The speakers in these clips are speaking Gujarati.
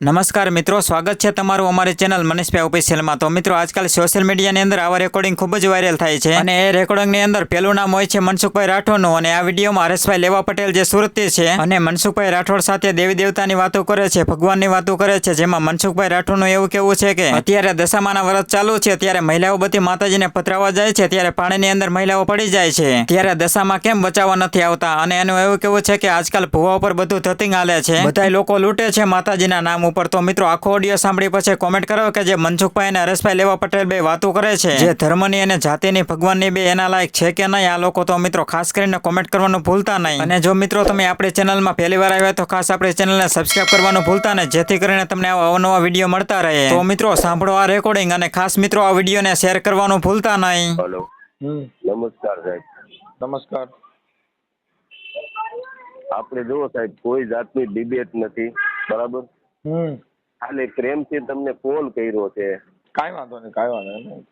નમસ્કાર મિત્રો, સ્વાગત છે તમારું અમારી ચેનલ મનીષભાઈ ઓફિશિયલમાં। તો મિત્રો, આજકાલ સોશિયલ મીડિયાની અંદર આવા રેકોર્ડિંગ ખૂબ જ વાયરલ થાય છે અને એ રેકોર્ડિંગની અંદર પેલું નામ હોય છે મનસુખભાઈ રાઠોડનું અને આ વિડીયોમાં હરેશભાઈ લેવા પટેલ જે સુરતથી છે અને મનસુખભાઈ રાઠોડ સાથે દેવી દેવતાની વાતો કરે છે, ભગવાનની વાતો કરે છે, જેમાં મનસુખભાઈ રાઠોડનું એવું કેવું છે કે અત્યારે દશામાના વ્રત ચાલુ છે ત્યારે મહિલાઓ બધી માતાજીને પધરાવવા જાય છે ત્યારે પાણીની અંદર મહિલાઓ પડી જાય છે ત્યારે દશામાં કેમ બચાવવા નથી આવતા અને એનું એવું કેવું છે કે આજકાલ ભુવા ઉપર બધું ધતિંગ હાલે છે, બધા લોકો લૂંટે છે માતાજીના નામ ઉપર। તો મિત્રો, આખો ઓડિયો સાંભળી પછી કોમેન્ટ કરો કે જે મનસુખભાઈ અને હરેશભાઈ લેવા પટેલ બે વાતો કરે છે જે ધર્મની અને જાતિની ભગવાનની બે એના લાયક છે કે નહીં આ લોકો, તો મિત્રો ખાસ કરીને કોમેન્ટ કરવાનું ભૂલતા નહીં। અને જો મિત્રો તમે આપણી ચેનલમાં પહેલી વાર આવ્યા તો ખાસ આપણી ચેનલને સબસ્ક્રાઇબ કરવાનું ભૂલતા નહીં જેથી કરીને તમને આવા અવનવા વિડીયો મળતા રહે। તો મિત્રો સાંભળો આ રેકોર્ડિંગ અને ખાસ મિત્રો આ વિડીયોને શેર કરવાનું ભૂલતા નહીં। હેલો, નમસ્કાર સાહેબ। નમસ્કાર। આપણે જુઓ સાહેબ, કોઈ જાતની ડિબેટ નથી, બરાબર? ખાલી પ્રેમથી તમને ફોન કર્યો છે। કાંઈ વાંધો નહીં, કાંઈ વાંધો નહીં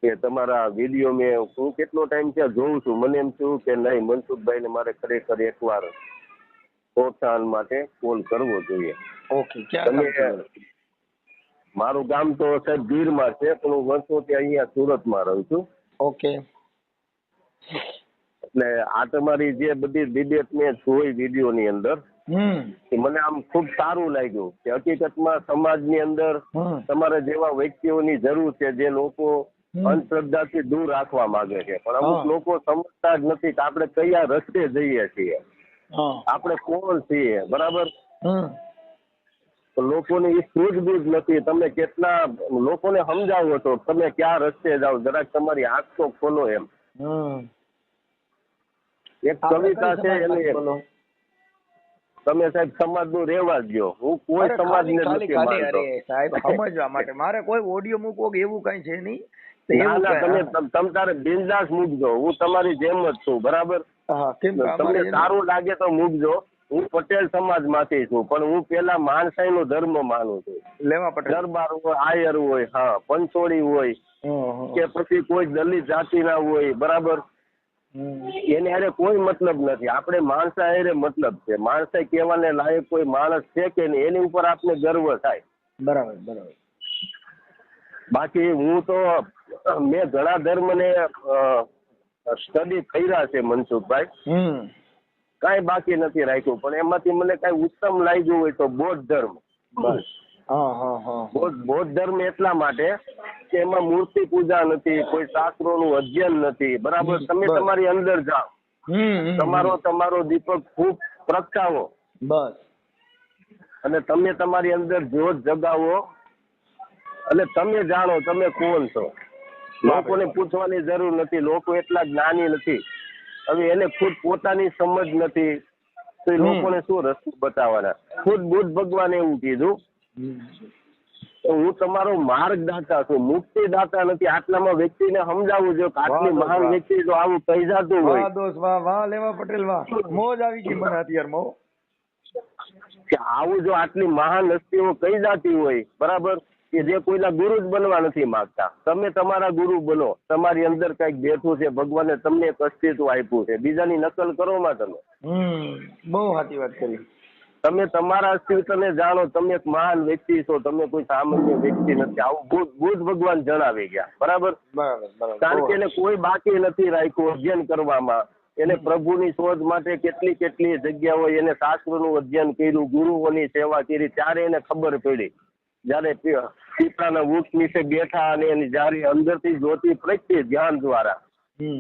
કે તમારા વિડીયો મેં હું કેટલો ટાઈમ ત્યાં જોઉં છું, મને એમ થયું કે નહીં, મનસુખભાઈને મારે ખરેખર એકવાર પ્રોત્સાહન માટે કોલ કરવો જોઈએ। ઓકે, ક્યાં તમે મારું ગામ તો સાહેબ ગીરમાં છે પણ હું વર્ષોથી અહીંયા સુરતમાં રહું છું। ઓકે, એટલે આ તમારી જે બધી ડિબેટ મેં જોઈ વિડીયોની અંદર, મને આમ ખૂબ સારું લાગ્યું કે હકીકતમાં સમાજની અંદર તમારે જેવા વ્યક્તિઓની જરૂર છે જે લોકો અંધશ્રદ્ધાથી દૂર રાખવા માંગે છે, પણ અમુક લોકો સમજતા જ નથી કે આપણે કયા રસ્તે જઈએ છીએ, આપણે કોણ છીએ, બરાબર? લોકોની એ સૂઝબૂઝ નથી। તમે કેટલા લોકોને સમજાવો છો તમે ક્યાં રસ્તે જાઓ, જરાક તમારી આંખ તો ખોલો એમ। એક કવિતા છે એની, તમે સાહેબ સમાજનું રહેવા દો, હું કોઈ સમાજને નથી માનતો સાહેબ, સમજવા માટે મારે કોઈ ઓડિયો મૂકવો કે એવું કઈ છે નહીં। તમે તારે બિંદાસ મૂકજો, હું તમારી જેમ જ છું, બરાબર? તમને સારું લાગે તો મૂકજો। હું પટેલ સમાજ માંથી છું પણ હું પેલા માણસાઈ નો ધર્મ માનું છું। લેવા પટેલ દરબાર હોય, આયર હોય, હા, પંચોળી હોય કે પછી કોઈ દલિત જાતિના હોય, બરાબર? એને હારે કોઈ મતલબ નથી, આપણે માણસા હારે મતલબ છે। માણસાઈ કહેવાને લાયક કોઈ માણસ છે કે નહીં એની ઉપર આપણે ગર્વ થાય, બરાબર બરાબર। બાકી હું તો મેં ઘણા ધર્મને સ્ટડી કર્યા છે મનસુખભાઈ, કાંઈ બાકી નથી રાખ્યું, પણ એમાંથી મને કાંઈ ઉત્તમ લાગ્યું હોય તો બૌદ્ધ ધર્મ, બસ। બૌદ્ધ ધર્મ એટલા માટે કે એમાં મૂર્તિ પૂજા નથી, કોઈ શાસ્ત્રોનું અધ્યયન નથી, બરાબર? તમે તમારી અંદર જાઓ, તમારો દીપક ખૂબ પ્રગટાવો, બસ, અને તમે તમારી અંદર જ્યોત જગાવો અને તમે જાણો તમે કોણ છો। લોકોને પૂછવાની જરૂર નથી, લોકો એટલા જ્ઞાની નથી। હવે એને ખુદ પોતાની સમજ નથી તો એ લોકોને શું રસ્તો બતાવવાના? ખુદ બુદ્ધ ભગવાને એવું કીધું, હું તમારો માર્ગદાતા છું, મુક્તિદાતા નથી। આટલામાં વ્યક્તિને સમજાવવું જોઈએ કે આટલી મહાન વ્યક્તિ જો આવું કહી જતું હોય, વાહ લેવા પટેલ, વાહ, મોજ આવી ગઈ મને અત્યારમાં કે આવું જો આટલી મહાન હસ્તીઓ કહી જતી હોય, બરાબર, કે જે કોઈના ગુરુ જ બનવા નથી માંગતા, તમે તમારા ગુરુ બનો। તમારી અંદર કઈક બેઠું છે, ભગવાને તમને એક અસ્તિત્વ આપ્યું છે, બીજાની નકલ કરો માં તમે। બહુ સાચી વાત કરી। તમે તમારા અસ્તિત્વને જાણો, તમે એક મહાન વ્યક્તિ છો, તમે કોઈ સામાન્ય વ્યક્તિ નથી, આવું બુદ્ધ ભગવાન જણાવી ગયા, બરાબર? કારણ કે એને કોઈ બાકી નથી રાખ્યું અધ્યયન કરવામાં। એને પ્રભુની શોધ માટે કેટલી કેટલી જગ્યાઓ એને શાસ્ત્રોનું અધ્યયન કર્યું, ગુરુઓની સેવા કરી, ત્યારે એને ખબર પડી, જયારે પિતાના વૃક્ષ નીચે બેઠા અને એની જયારે અંદરથી જ્યોતિ પ્રગટી ધ્યાન દ્વારા,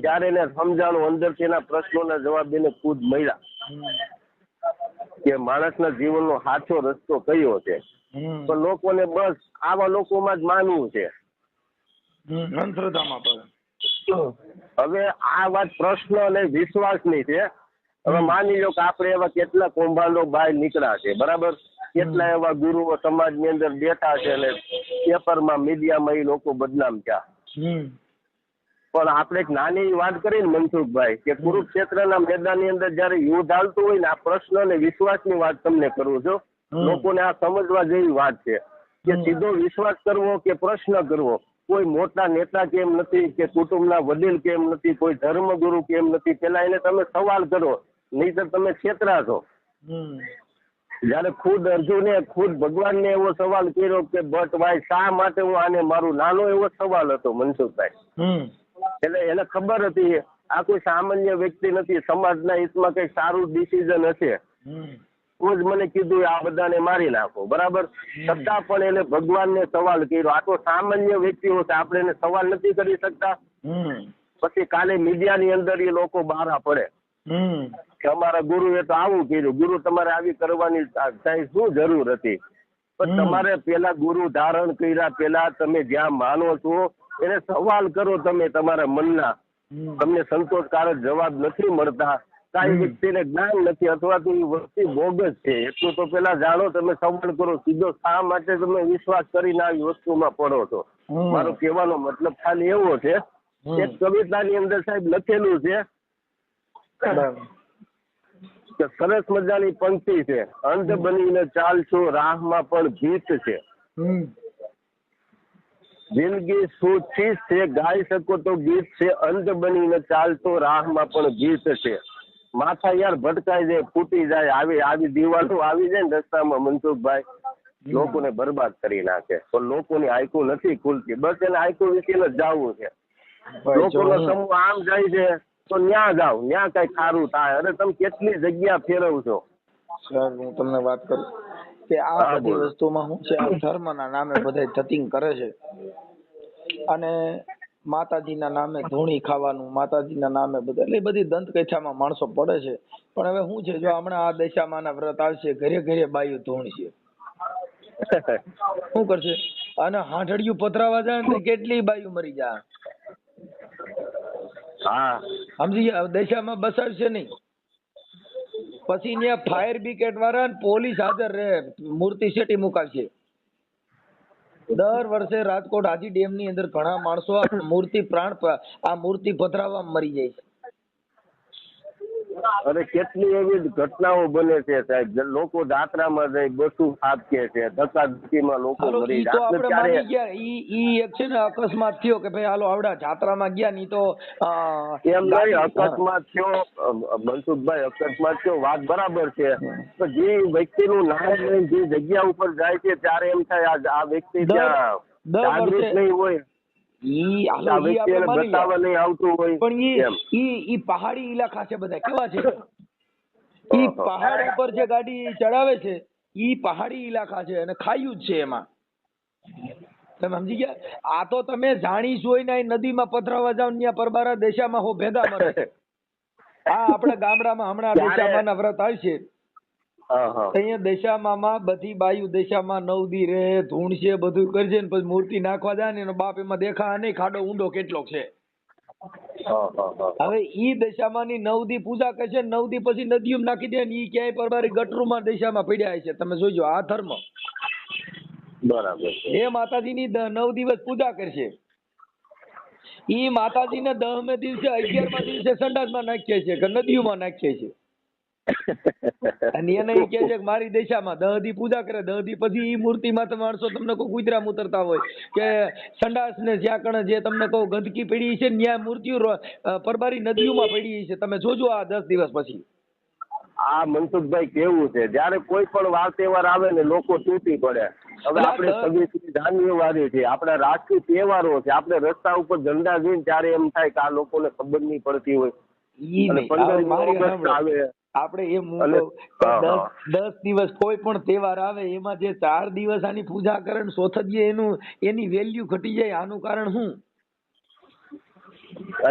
ત્યારે એને સમજાણું, અંદરથી એના પ્રશ્નોના જવાબ એને ખુદ મળ્યા કે માણસના જીવનનો સાચો રસ્તો કયો છે। તો લોકોને બસ આવા લોકોમાં જ માનવું છે, અંધશ્રદ્ધામાં પણ। હવે આ વાત પ્રશ્ન અને વિશ્વાસની છે। હવે માની લો કે આપણે એવા કેટલા કૌભાંડો બહાર નીકળ્યા છે, બરાબર? કેટલા એવા ગુરુઓ સમાજની અંદર બેઠા છે અને પેપરમાં, મીડિયામાં એ લોકો બદનામ થયા। પણ આપણે એક નાની વાત કરી ને મનસુખભાઈ, કે કુરુક્ષેત્રના મેદાનની અંદર જયારે યુદ્ધ હાલતું હોય ને, આ પ્રશ્ન અને વિશ્વાસની વાત તમને કરું છું, લોકોને આ સમજવા જેવી વાત છે કે સીધો વિશ્વાસ કરવો કે પ્રશ્ન કરવો। કોઈ મોટા નેતા કેમ નથી, કે કુટુંબના વડીલ કેમ નથી, કોઈ ધર્મગુરુ કેમ નથી, પેલા એને તમે સવાલ કરો, નહીંતર તમે છેતરા છો। જયારે ખુદ અર્જુને ખુદ ભગવાનને એવો સવાલ કર્યો કે બટ ભાઈ શા માટે હું આને મારું, નાનો એવો સવાલ હતો મનસુખભાઈ. એટલે એને ખબર હતી આ કોઈ સામાન્ય વ્યક્તિ નથી, સમાજના હિતમાં કઈ સારું ડિસિઝન હશે તો જ મને કીધું આ બધાને મારી નાખો, બરાબર. છતાં પણ એને ભગવાનને સવાલ કર્યો. આ તો સામાન્ય વ્યક્તિઓ છે, આપણે એને સવાલ નથી કરી શકતા. પછી કાલે મીડિયાની અંદર એ લોકો બહાર પડે કે અમારા ગુરુએ તો આવું કર્યું. ગુરુ તમારે આવી કરવાની કઈ શું જરૂર હતી? પણ તમારે પેલા ગુરુ ધારણ કર્યા પેલા તમે જ્યાં માનો છો એને સવાલ કરો તમે તમારા મનના. તમને સંતોષકારક જવાબ નથી મળતા, કઈ વ્યક્તિને જ્ઞાન નથી અથવા તો એ વસ્તુ બોગસ છે એટલું તો પેલા જાણો. તમે સવાલ કરો સીધો, શા માટે તમે વિશ્વાસ કરીને આવી વસ્તુમાં પડો છો? મારો કહેવાનો મતલબ ખાલી એવો છે. એક કવિતાની અંદર સાહેબ લખેલું છે કે સરસ મજાની પંક્તિ છે, અંધ બનીને ચાલશો રાહમાં પણ ભીત છે. જિંદગી શું ચીજ છે ગાઈ શકો તો ગીત છે, અંધ બનીને ચાલતો રાહમાં પણ ગીત છે. માથા યાર ભટકાઈ જાય, ફૂટી જાય, આવી દિવાલો આવી જાય ને રસ્તામાં મનસુખભાઈ, લોકોને બરબાદ કરી નાખે. પણ લોકોની આંખો નથી ખુલતી, બસ એને આંખો વિશે જવું છે. લોકોનો સમૂહ આમ જાય છે તો ન્યા જાવ, ન્યા કઈ ખારું થાય. અરે તમે કેટલી જગ્યા ફેરવશો? સર હું તમને વાત કરું કે આ બધી વસ્તુમાં શું છે, આ ધર્મના નામે બધા ધતિંગ કરે છે અને માતાજીના નામે ધૂણી ખાવાનું, માતાજીના નામે બધા એટલે બધી દંત કથામાં માણસો પડે છે. પણ હવે શું છે, જો હમણાં આ દશામાના વ્રત આવશે, ઘરે ઘરે બાયું ધૂણી છે, શું કરશે? અને હાંઠડિયું પથરાવા જાય ને કેટલી બાયું મરી જાય. સમજી ગયા? દશામાં બસાડશે નહીં, પછી ત્યાં ફાયર બ્રિગેડ વાળા પોલીસ હાજર રહે, મૂર્તિ શેટી મુકાશે. દર વર્ષે રાજકોટ હાજી ડેમ ની અંદર ઘણા માણસો આ મૂર્તિ પથરાવામાં મરી જાય છે. અરે કેટલી એવી ઘટનાઓ બને છે સાહેબ. લોકો જાત્રામાં જાય બસું ખાબકે છે, ધક્કાધક્કીમાં લોકો મરી જાય. આપણે માની ગયા ઈ એક છે ને અકસ્માત થયો કે ભાઈ હાલો આવડા જાત્રામાં ગયા ની તો એમ નહીં, અકસ્માત થયો મનસુખભાઈ, અકસ્માત થયો વાત બરાબર છે. તો જે વ્યક્તિનું નામ લઈને જે જગ્યા ઉપર જાય છે ત્યારે એમ થાય આ વ્યક્તિ ત્યાં જાગૃત નહીં હોય, ઈ પહાડી ઇલાકા છે, બધા કેવા છે, ઈ પહાડ ઉપર જે ગાડી ચડાવે છે ઈ પહાડી ઇલાકા છે અને ખાયું જ છે એમાં. તમે સમજી ગયા? આ તો તમે જાણી જોઈને નદીમાં પથરાવા જાવ ત્યાં પરબારા દેશામાં હો ભેગા મરે. આ આપણા ગામડામાં હમણાં દેશામાં વ્રત આવશે, અહીંયા દશામાં બધી બાયુ દશામાં 9 દી રહે, ધૂણશે, બધું કરશે ને પછી મૂર્તિ નાખવા જાય ને એનો બાપ એમાં દેખા નહીં ખાડો ઊંડો કેટલો છે. હવે ઈ દશામાં ની 9 દી પૂજા કરશે, 9 દી પછી નદીમાં નાખી દે ને ઈ ક્યાંય પરબારી ગટરૂમાં દશામાં પડ્યા છે. તમે જોજો આ ધર્મ બરાબર. એ માતાજીની 9 દિવસ પૂજા કરશે, ઈ માતાજીને 10મે દિવસે 11મા દિવસે સંડાસમાં નાખીએ છે કે નદીઓમાં નાખીએ છે. અને એને એ કે છે કે મારી દશામાં 10 દી પૂજા કરે, 10 દી પછી ઈ મૂર્તિમાં તમે માણસો તમને કોઈ કુતરા ઉતરતા હોય કે સંડાસ ને જ્યાં કણે જે તમને કહું ગંદકી પડી છે ત્યાં મૂર્તિઓ પરબારી નદીઓમાં પડી છે. તમે જોજો આ 10 દિવસ પછી. આ મનસુખભાઈ કેવું છે, જયારે કોઈ પણ વાર તહેવાર આવે ને લોકો તૂટી પડે. હવે આપણે 26મી જાન્યુઆરી છે, આપણા રાષ્ટ્રીય તહેવારો છે, આપણે રસ્તા ઉપર ઝંડા જોઈને ત્યારે એમ થાય કે આ લોકોને ખબર નહીં પડતી હોય. અને 15મી ઓગસ્ટ આવે આપણે એમ 10 દિવસ કોઈ પણ તહેવાર આવે એમાં જે 4 દિવસ આની પૂજા કરે ને સોથજીએ એની વેલ્યુ ઘટી જાય. આનું કારણ શું?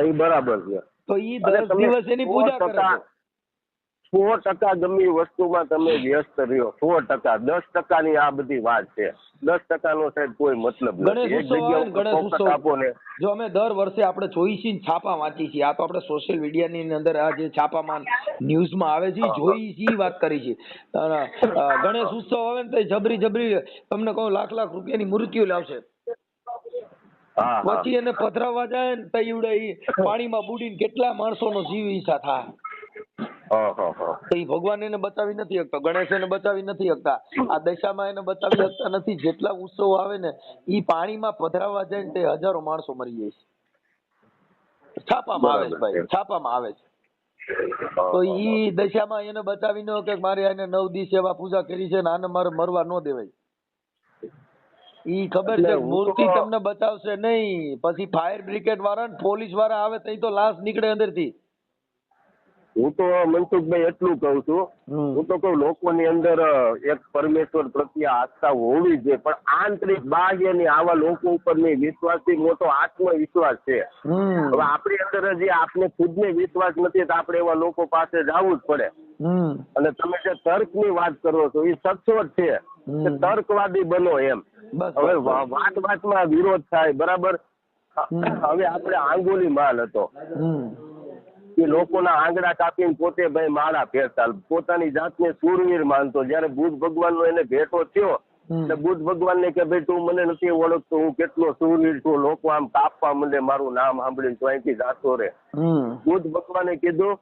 એ બરાબર છે. તો ઈ 10 દિવસ એની પૂજા કરે. 100% ગમે વસ્તુમાં તમે વ્યસ્ત રહ્યો, 100%. 10%ની આ બધી વાત છે. 10%નો સાહેબ કોઈ મતલબ નથી. એક જગ્યા આપો ને. જો અમે દર વર્ષે આપણે જોઈ છીએ, છાપા વાંચી છીએ, આ તો આપણે સોશિયલ મીડિયાની અંદર આ જે છાપામાં ન્યૂઝમાં આવે છે જોઈ છીએ, વાત કરી છે. ગણેશ ઉત્સવ આવે ને તો જબરી તમને કહું લાખ રૂપિયાની મૂર્તિઓ લાવશે, પછી એને પધરાવા જાય ને તો ઈવડે પાણીમાં બુડીને કેટલા માણસોનો જીવ હિંસા થાય. તો એ ભગવાન એને બચાવી નથી શકતો, ગણેશ એને બચાવી નથી શકતા, આ દશામાં એને બચાવી શકતા નથી. જેટલા ઉત્સવો આવે ને ઈ પાણીમાં પધરાવા જાય ને તે હજારો માણસો મરી જાય છે. છાપામાં આવે છે ભાઈ, છાપામાં આવે છે. તો ઈ દશામાં એને બચાવી ન કે મારે આને 9 દી સેવા પૂજા કરી છે ને આને મારે મરવા ન દેવાય. ઈ ખબર છે મૂર્તિ તમને બચાવશે નહીં, પછી ફાયર બ્રિગેડ વાળા ને પોલીસ વાળા આવે તઈ તો લાશ નીકળે અંદરથી. હું તો મનસુખભાઈ એટલું કહું છું, હું તો કહું લોકોની અંદર એક પરમેશ્વર પ્રત્યે આસ્થા હોવી જોઈએ, પણ આંતરિક બાહ્યની આવા લોકો ઉપરની વિશ્વાસથી મોટો આત્મવિશ્વાસ છે. હવે આપણી અંદર જે આપણે ખુદને વિશ્વાસ નથી તો આપણે એવા લોકો પાસે જવું જ પડે. અને તમે જે તર્કની વાત કરો છો એ સચોટ છે કે તર્કવાદી બનો એમ. હવે વાતમાં વિરોધ થાય, બરાબર. હવે આપણે આંગુલી માલ હતો કે લોકોના આંગળા કાપીને પોતે ભાઈ માળા ફેરતા, પોતાની જાતને શૂરવીર માનતો. જયારે બુદ્ધ ભગવાનનો એને ભેટો થયો એટલે બુદ્ધ ભગવાનને કે ભાઈ તું મને નથી ઓળખતો, હું કેટલો શૂરવીર છું. લોકો આમ કાપવા માંડે મારું નામ સાંભળીને, તો અહીંથી જાતો રે. બુદ્ધ ભગવાને કીધું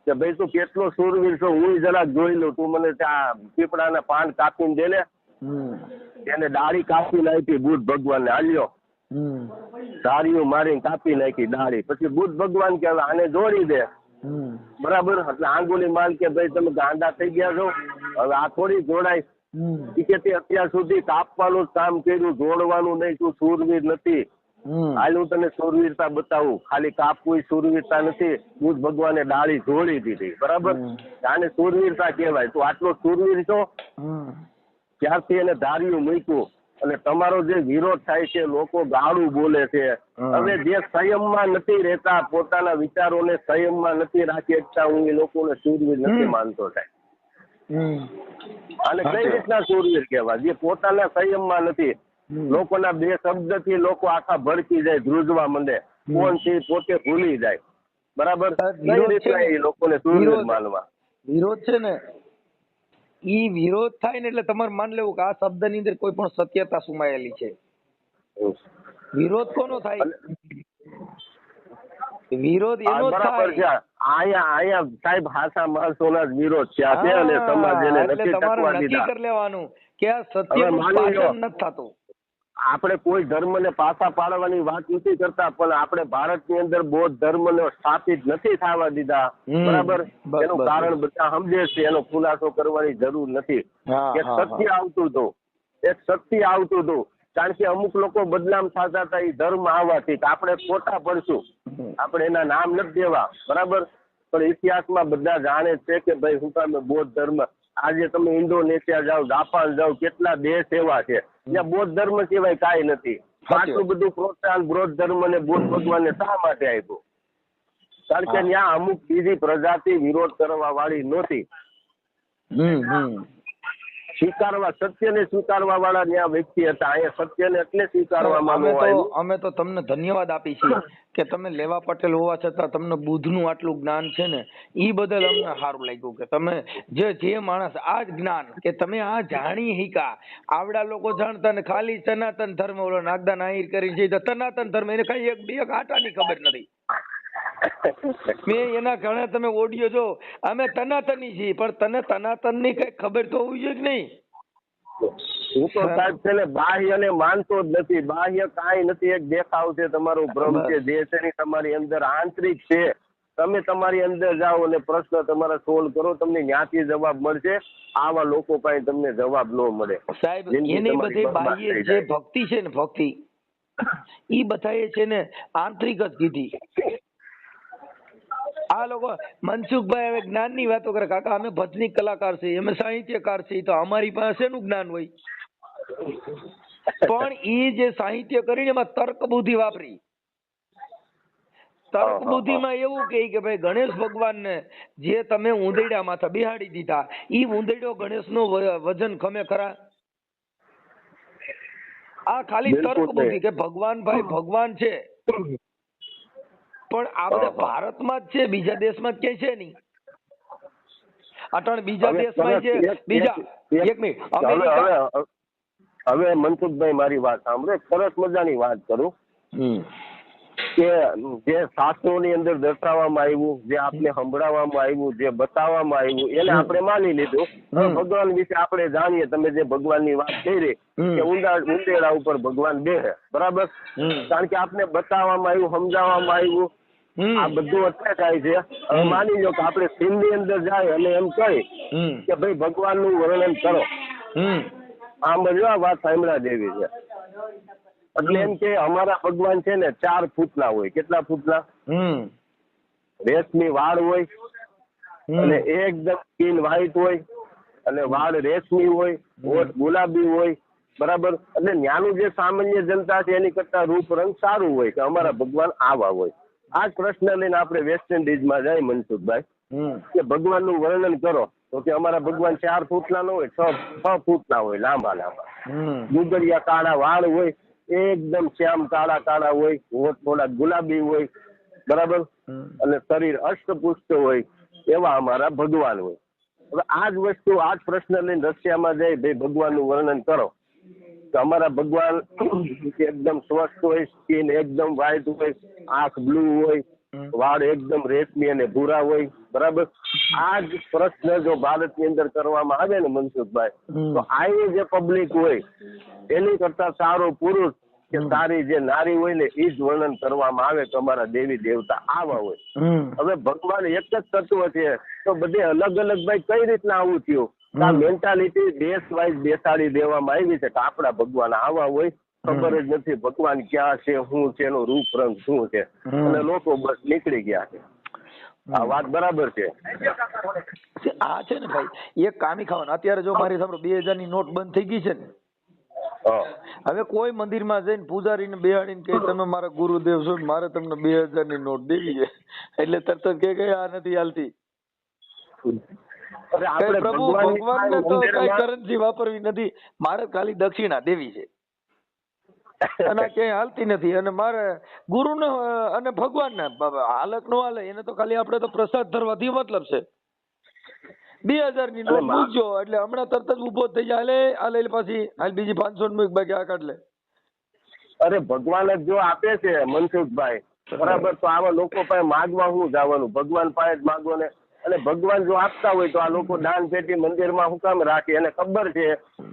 કે ભાઈ તું કેટલો શૂરવીર છો, હું જરાક જોઈ લઉં, તું મને ત્યાં પીપળાના પાન કાપીને દે લે. એને દાઢી કાપી નાખી બુદ્ધ ભગવાનને, હાલ્યો ધારીઓ મારીને કાપી નાખી દાઢી. પછી બુદ્ધ ભગવાન કે હવે આને જોડી દે, બરાબર. એટલે આંગુલી માલ કે ભાઈ તમે ગાંડા થઈ ગયા છો, હવે આ થોડી જોડાય. કે તે અત્યાર સુધી કાપવાનું જ કામ કર્યું, જોડવાનું નહીં. તું શૂરવીર નથી, હાલ હું તને શૂરવીરતા બતાવું. ખાલી કાપવું શૂરવીરતા નથી. બુદ્ધ ભગવાને દાઢી જોડી દીધી, બરાબર. આને શૂરવીરતા કહેવાય. તું આટલો શૂરવીર છો ત્યારથી એને ધાર્યું મૂક્યું. અને તમારો જે વિરોધ થાય છે, લોકો ગાળું બોલે છે. હવે જે સંયમમાં નથી રહેતા, પોતાના વિચારોને સંયમમાં નથી રાખી શકતા, હું એ લોકોને શૂરવીર નથી માનતો થાય. અને કઈ રીતના શૂરવીર કહેવાય? જે પોતાના સંયમમાં નથી. લોકોના બે શબ્દથી લોકો આખા ભડકી જાય, ધ્રુજવા માંડે, કોણ છે પોતે ભૂલી જાય, બરાબર. કઈ રીતના એ લોકોને શૂરવીર માનવા? વિરોધ છે ને, ઈ વિરોધ થાય ને એટલે તમારે માન લેવું કે આ શબ્દ ની અંદર કોઈ પણ સત્યતા સુમાયેલી છે. વિરોધ કોનો થાય? વિરોધ એનો થાય. આયા સાહેબ હાસા માણસોના જ વિરોધ છે અને સમાજ એને નથી ટકવા દીધા. કરી લેવાનું કે આ સત્યનું પાલન નથી થતું. આપણે કોઈ ધર્મને પાછા પાડવાની વાત નથી કરતા, પણ આપણે ભારતની અંદર બૌદ્ધ ધર્મને સ્થાપિત નથી થવા દીધા, બરાબર. એનું કારણ બધા સમજે છે, એનો ખુલાસો કરવાની જરૂર નથી. એક સત્ય આવતું હતું, એક સત્ય આવતું હતું. કારણ કે અમુક લોકો બદનામ થતા હતા એ ધર્મ આવવાથી, આપણે ખોટા પડશું, આપણે એના નામ નથી દેવા, બરાબર. પણ ઇતિહાસમાં બધા જાણે છે કે ભાઈ શું કામે બૌદ્ધ ધર્મ. આજે તમે ઇન્ડોનેશિયા જાઓ, જાપાન જાઓ, કેટલા દેશ એવા છે જ્યાં બૌદ્ધ ધર્મ સિવાય કાંઈ નથી. આટલું બધું પ્રોત્સાહન બૌદ્ધ ધર્મ ને બૌદ્ધ ભગવાનને શા માટે આપ્યું? કારણ કે ત્યાં અમુક બીજી પ્રજાતિ વિરોધ કરવા વાળી નહોતી. સ્વીકારવા, સત્યને સ્વીકારવા વાળા ત્યાં વ્યક્તિ હતા. અહીંયા સત્યને એટલે સ્વીકારવામાં અમે તો તમને ધન્યવાદ આપી છીએ કે તમે લેવા પટેલ હોવા છતાં તમને બુદ્ધનું આટલું જ્ઞાન છે ને, ઈ બદલ અમને સારું લાગ્યું કે તમે જે માણસ આ જ જ્ઞાન કે તમે આ જાણી હિકા. આવડા લોકો જાણતા ને ખાલી સનાતન ધર્મ ઓલો નાગદાન આહિર કરી છે, સનાતન ધર્મ એને કઈ એક બે આટાની ખબર નથી. મેં એના ઘણા તમે ઓડિયો જો, અમે તનાતની છીએ, પણ તને તનાતન ની કઈ ખબર તો હોવી જોઈએ કે નહીં? હું તો સાહેબ છે ને બાહ્યને માનતો જ નથી. બાહ્ય કાંઈ નથી, એક દેખાવ છે, તમારો ભ્રમ છે, જે છે ને તમારી અંદર આંતરિક છે. તમે તમારી અંદર જાઓ અને પ્રશ્ન તમારા સોલ્વ કરો, તમને ત્યાંથી જવાબ મળશે. આવા લોકો પાસે તમને જવાબ ન મળે. સાહેબ એની બધી બાહ્ય જે ભક્તિ છે ને, ભક્તિ ઈ બધાએ છે ને આંતરિક જ કીધી. આ લોકો મનસુખભાઈ હવે જ્ઞાન ની વાતો કરે, કાકા અમે ભજની કલાકાર છીએ, અમે સાહિત્યકાર છીએ, તો અમારી પાસે શેનું જ્ઞાન હોય? પણ ઈ જે સાહિત્ય કરીને એમાં તર્ક બુદ્ધિ વાપરી. તર્ક બુદ્ધિમાં એવું કે ભાઈ ગણેશ ભગવાન ને જે તમે ઉંદરડા માથે બિહાડી દીધા, ઈ ઉંદરડો ગણેશ નું વજન ખમે ખરા? આ ખાલી તર્ક બુદ્ધિ કે ભગવાન ભાઈ ભગવાન છે, પણ આ બધા ભારતમાં જ છે, બીજા દેશમાં જ ક્યાંય છે નહીં. અટણ બીજા દેશમાં છે, બીજા એક મિનિટ હવે મનસુખભાઈ મારી વાત સાંભળો, સરસ મજાની વાત કરું કે જે શાસ્ત્રોની અંદર દર્શાવવામાં આવ્યું, જે આપણે સંભળાવવામાં આવ્યું, જે બતાવવામાં આવ્યું, એને આપણે માની લીધું. ભગવાન વિશે આપણે જાણીએ. તમે જે ભગવાનની વાત કરી કે ઉંદેડા ઉપર ભગવાન બેહે, બરાબર. કારણ કે આપણે બતાવવામાં આવ્યું, સમજાવવામાં આવ્યું, આ બધું એટલે થાય છે. હવે માની લો કે આપણે સીન ની અંદર જાય અને એમ કહી કે ભાઈ ભગવાન નું વર્ણન કરો, આમ બધું આ વાત સાંભળા જેવી છે. એટલે એમ કે અમારા ભગવાન છે ને 4 ફૂટના હોય. કેટલા ફૂટના? રેશમી વાળ હોય અને એકદમ સ્કિન વ્હાઈટ હોય અને વાળ રેશમી હોય, હોઠ ગુલાબી હોય, બરાબર. એટલે ન્યાનું જે સામાન્ય જનતા છે એની કરતા રૂપ રંગ સારું હોય કે અમારા ભગવાન આવા હોય. આ જ પ્રશ્ન લઈને આપણે વેસ્ટ ઇન્ડિઝમાં જાય મનસુખભાઈ કે ભગવાનનું વર્ણન કરો તો કે અમારા ભગવાન 4 ફૂટના ન હોય, 6 ફૂટના હોય, લાંબા લાંબા, ગુગળિયા કાળા વાળ હોય, એકદમ શ્યામ કાળા કાળા હોય, હોઠ થોડા ગુલાબી હોય, બરાબર, અને શરીર અષ્ટપુષ્ટ હોય, એવા અમારા ભગવાન હોય. હવે આ જ વસ્તુ, આ જ પ્રશ્ન લઈને રશિયામાં જઈ ભાઈ ભગવાનનું વર્ણન કરો તો અમારા ભગવાન એકદમ સ્વસ્થ હોય, સ્કિન એકદમ વ્હાઈટ હોય, આંખ બ્લુ હોય, વાળ એકદમ રેશમી અને ભૂરા હોય, બરાબર. આ જ પ્રશ્ન જો ભારતની અંદર કરવામાં આવે ને મનસુખભાઈ, તો આ જે પબ્લિક હોય એની કરતા સારો પુરુષ કે સારી જે નારી હોય ને એ જ વર્ણન કરવામાં આવે તો અમારા દેવી દેવતા આવા હોય. હવે ભગવાન એક જ તત્વ છે તો બધે અલગ અલગ ભાઈ કઈ રીતના આવું થયું? આ મેન્ટાલિટી દેશ વાઇઝ બેસાડી દેવામાં આવી છે કે આપણા ભગવાન આવા હોય, ખબર જ નથી ભગવાન ક્યાં છે, શું છે, એનો રૂપ રંગ શું છે, અને લોકો બસ નીકળી ગયા છે. આ વાત બરાબર છે. આ છે ને ભાઈ એક કામી ખાવાનું. અત્યારે જો મારી સામે 2000 ની નોટ બંધ થઈ ગઈ છે ને, હવે કોઈ મંદિરમાં જઈને પૂજારીને બેહાડીને કે તમે મારા ગુરુદેવ છો, મારે તમને 2000 ની નોટ દેવી છે, એટલે તરત જ કે આ નથી હાલતી. પ્રભુ ભગવાનને તો કઈ કરન્સી વાપરવી નથી, મારે ખાલી દક્ષિણા દેવી છે અને ક્યાંય હાલતી નથી. અને મારે ગુરુને અને ભગવાનને હાલક નો હાલે, એને તો ખાલી આપણે તો પ્રસાદ ધરવાથી મતલબ છે. 2000 ની નોટ મૂકજો એટલે હમણાં તરત જ ઉભો થઈ જાય, હાલે પાછી હાલ બીજી 500 મૂક, બાકી આ કાઢ લે. અરે ભગવાન જ જો આપે છે મનસુખભાઈ, બરાબર, તો આવા લોકો પાસે માગવા શું જવાનું? ભગવાન પાસે જ માગો ને. અને ભગવાન જો આપતા હોય તો આ લોકો દાન પેટી મંદિરમાં શું કામ રાખે? એને ખબર છે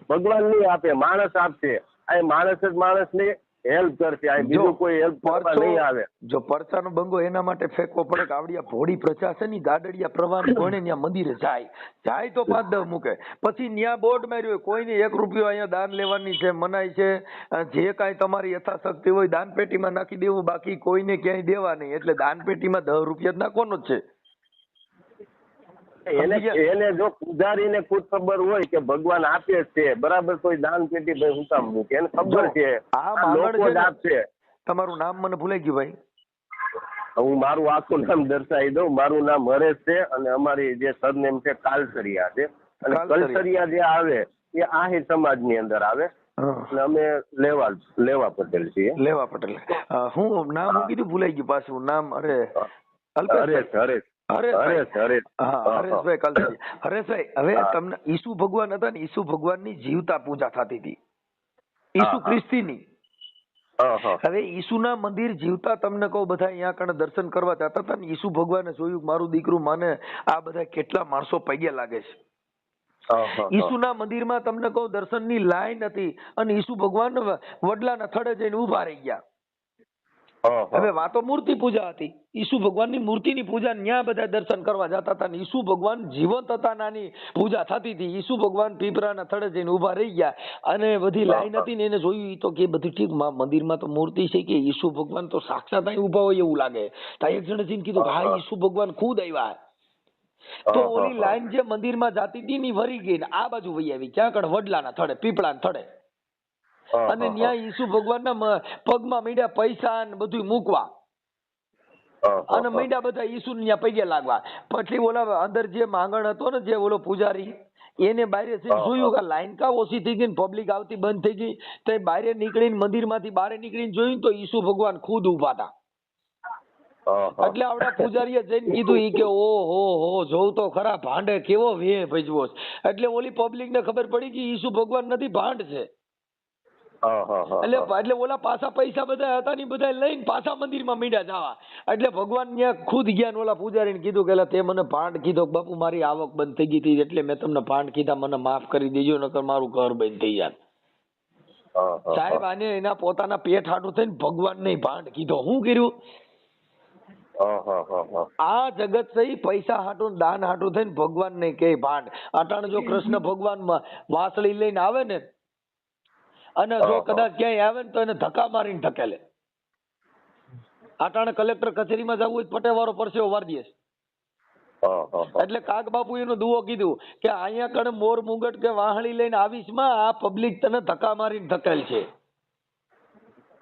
ભગવાન નહીં આપે, માણસ આપશે. આ માણસ જ માણસને હેલ્પ કરશે, આ બીજું કોઈ હેલ્પ કરવા નહીં આવે. જો પરચાનો બંગો એના માટે ફેંકવો પડે કે આવડી ભોળી પ્રજા છે ને ગાડડિયા પ્રવાહ કોને ત્યાં મંદિરે જાય તો 5-10 મૂકે, પછી ત્યાં બોર્ડ માર્યું કોઈને 1 રૂપિયો અહીંયા દાન લેવાની છે, મનાય છે, જે કાંઈ તમારી યથાશક્તિ હોય દાન પેટીમાં નાખી દેવું, બાકી કોઈને ક્યાંય દેવા નહીં. એટલે દાન પેટીમાં 10 રૂપિયા જ નાખવાનો જ છે. એને જો પૂજારીને ખુદ ખબર હોય કે ભગવાન આપે છે, બરાબર, કોઈ દાન પેટી ભાઈ હું કામ મૂકે? એને ખબર છે આ લોકો જ આપશે. તમારું નામ મને ભૂલાઈ ગયું ભાઈ. હું મારું આખું નામ દર્શાવી દઉં. મારું નામ હરેશ છે અને અમારી જે સરનેમ છે કાલસરિયા છે. અને કલસરિયા જે આવે એ આહિર સમાજની અંદર આવે અને અમે લેવા પટેલ છીએ. લેવા પટેલ. હું નામ હું કીધું ભૂલાઈ ગયું પાછું નામ. હરેશભાઈ હરેશભાઈ, હવે તમને ઈસુ ભગવાન હતા ને, ઈસુ ભગવાનની જીવતા પૂજા થતી હતી, ઈસુ ખ્રિસ્તીની. હવે ઈસુના મંદિર જીવતા તમને કહું, બધા અહીંયા કણે દર્શન કરવા જતા હતા ને, ઈસુ ભગવાને જોયું મારું દીકરું માને આ બધા કેટલા માણસો પગે લાગે છે. ઈસુના મંદિરમાં તમને કહું દર્શનની લાઈન હતી અને ઈસુ ભગવાન વડલાના થડે જઈને ઉભા રહી ગયા. હવે વાતો મૂર્તિ પૂજા હતી, ઈસુ ભગવાનની મૂર્તિની પૂજા ન્યા બધા દર્શન કરવા જતા હતા. ઈસુ ભગવાન જીવંત હતા, નાની પૂજા થતી હતી. ઈસુ ભગવાન પીપરાના થડે જઈને ઉભા રહી ગયા અને બધી લાઈન હતી ને એને જોયું તો કે બધી ઠીક મંદિરમાં તો મૂર્તિ છે કે ઈસુ ભગવાન તો સાક્ષાત અહીં ઉભા હોય એવું લાગે. તો એક જણે જઈને કીધું કે હા ઈસુ ભગવાન ખુદ આવ્યા. તો ઓલી લાઈન જે મંદિરમાં જાતી હતી ની વરી ગઈ ને આ બાજુ વહી આવી, ક્યાં કણ વડલાના થડે, પીપળાના થડે. અને ત્યાં ઈસુ ભગવાનના પગમાં મીંડ્યા પૈસા ને બધું મૂકવા અને મીંડ્યા બધા ઈસુ ને ત્યાં પગે લાગવા. પછી ઓલા અંદર જે માંગણ હતો ને, જે ઓલો પૂજારી, એને બહાર જોયું કે લાઈન કા ઓછી થઈ ગઈ, પબ્લિક આવતી બંધ થઈ ગઈ. તો બહાર નીકળીને મંદિરમાંથી બહાર નીકળીને જોયું તો ઈસુ ભગવાન ખુદ ઉભા હતા. એટલે આવડા પૂજારીએ જઈને કીધું ઈ કે ઓહો જોઉં તો ખરા ભાંડે કેવો વે ભજવો. એટલે ઓલી પબ્લિક ને ખબર પડી કે ઈસુ ભગવાન નથી, ભાંડ છે. એટલે ઓલા પાછા પૈસા બધા હતા ને બધા લઈને પાછા મંદિરમાં મીંડ્યા જવા. એટલે ભગવાન ત્યાં ખુદ ગયા ને ઓલા પૂજારીને કીધું કે તે મને ભાંડ કીધો, બાપુ મારી આવક બંધ થઈ ગઈ હતી એટલે મેં તમને ભાંડ કીધા, મને માફ કરી દેજો નકર મારું ઘર બંધ થઈ જાય. સાહેબ આને એના પોતાના પેટ હાટું થઈને ભગવાન ને ભાંડ કીધો. શું કર્યું? આ જગત સહી પૈસા હાટું દાન હાટું થઈને ભગવાન ને કે ભાંડ અટાણે જો કૃષ્ણ ભગવાન વાસળી લઈને આવે ને અને જો કદાચ ક્યાંય આવે ને તો એને ધક્કા મારીને ધકેલે. અટાણે કલેક્ટર કચેરીમાં જવું હોય પટેવાળો પરસેવો વારી દે. એટલે કાગ બાપુ એનું દુઓ કીધું કે અહીંયા કણે મોર મુગટ કે વાહણી લઈને આવીશ માં આ પબ્લિક તને ધક્કા મારીને ધકેલ છે.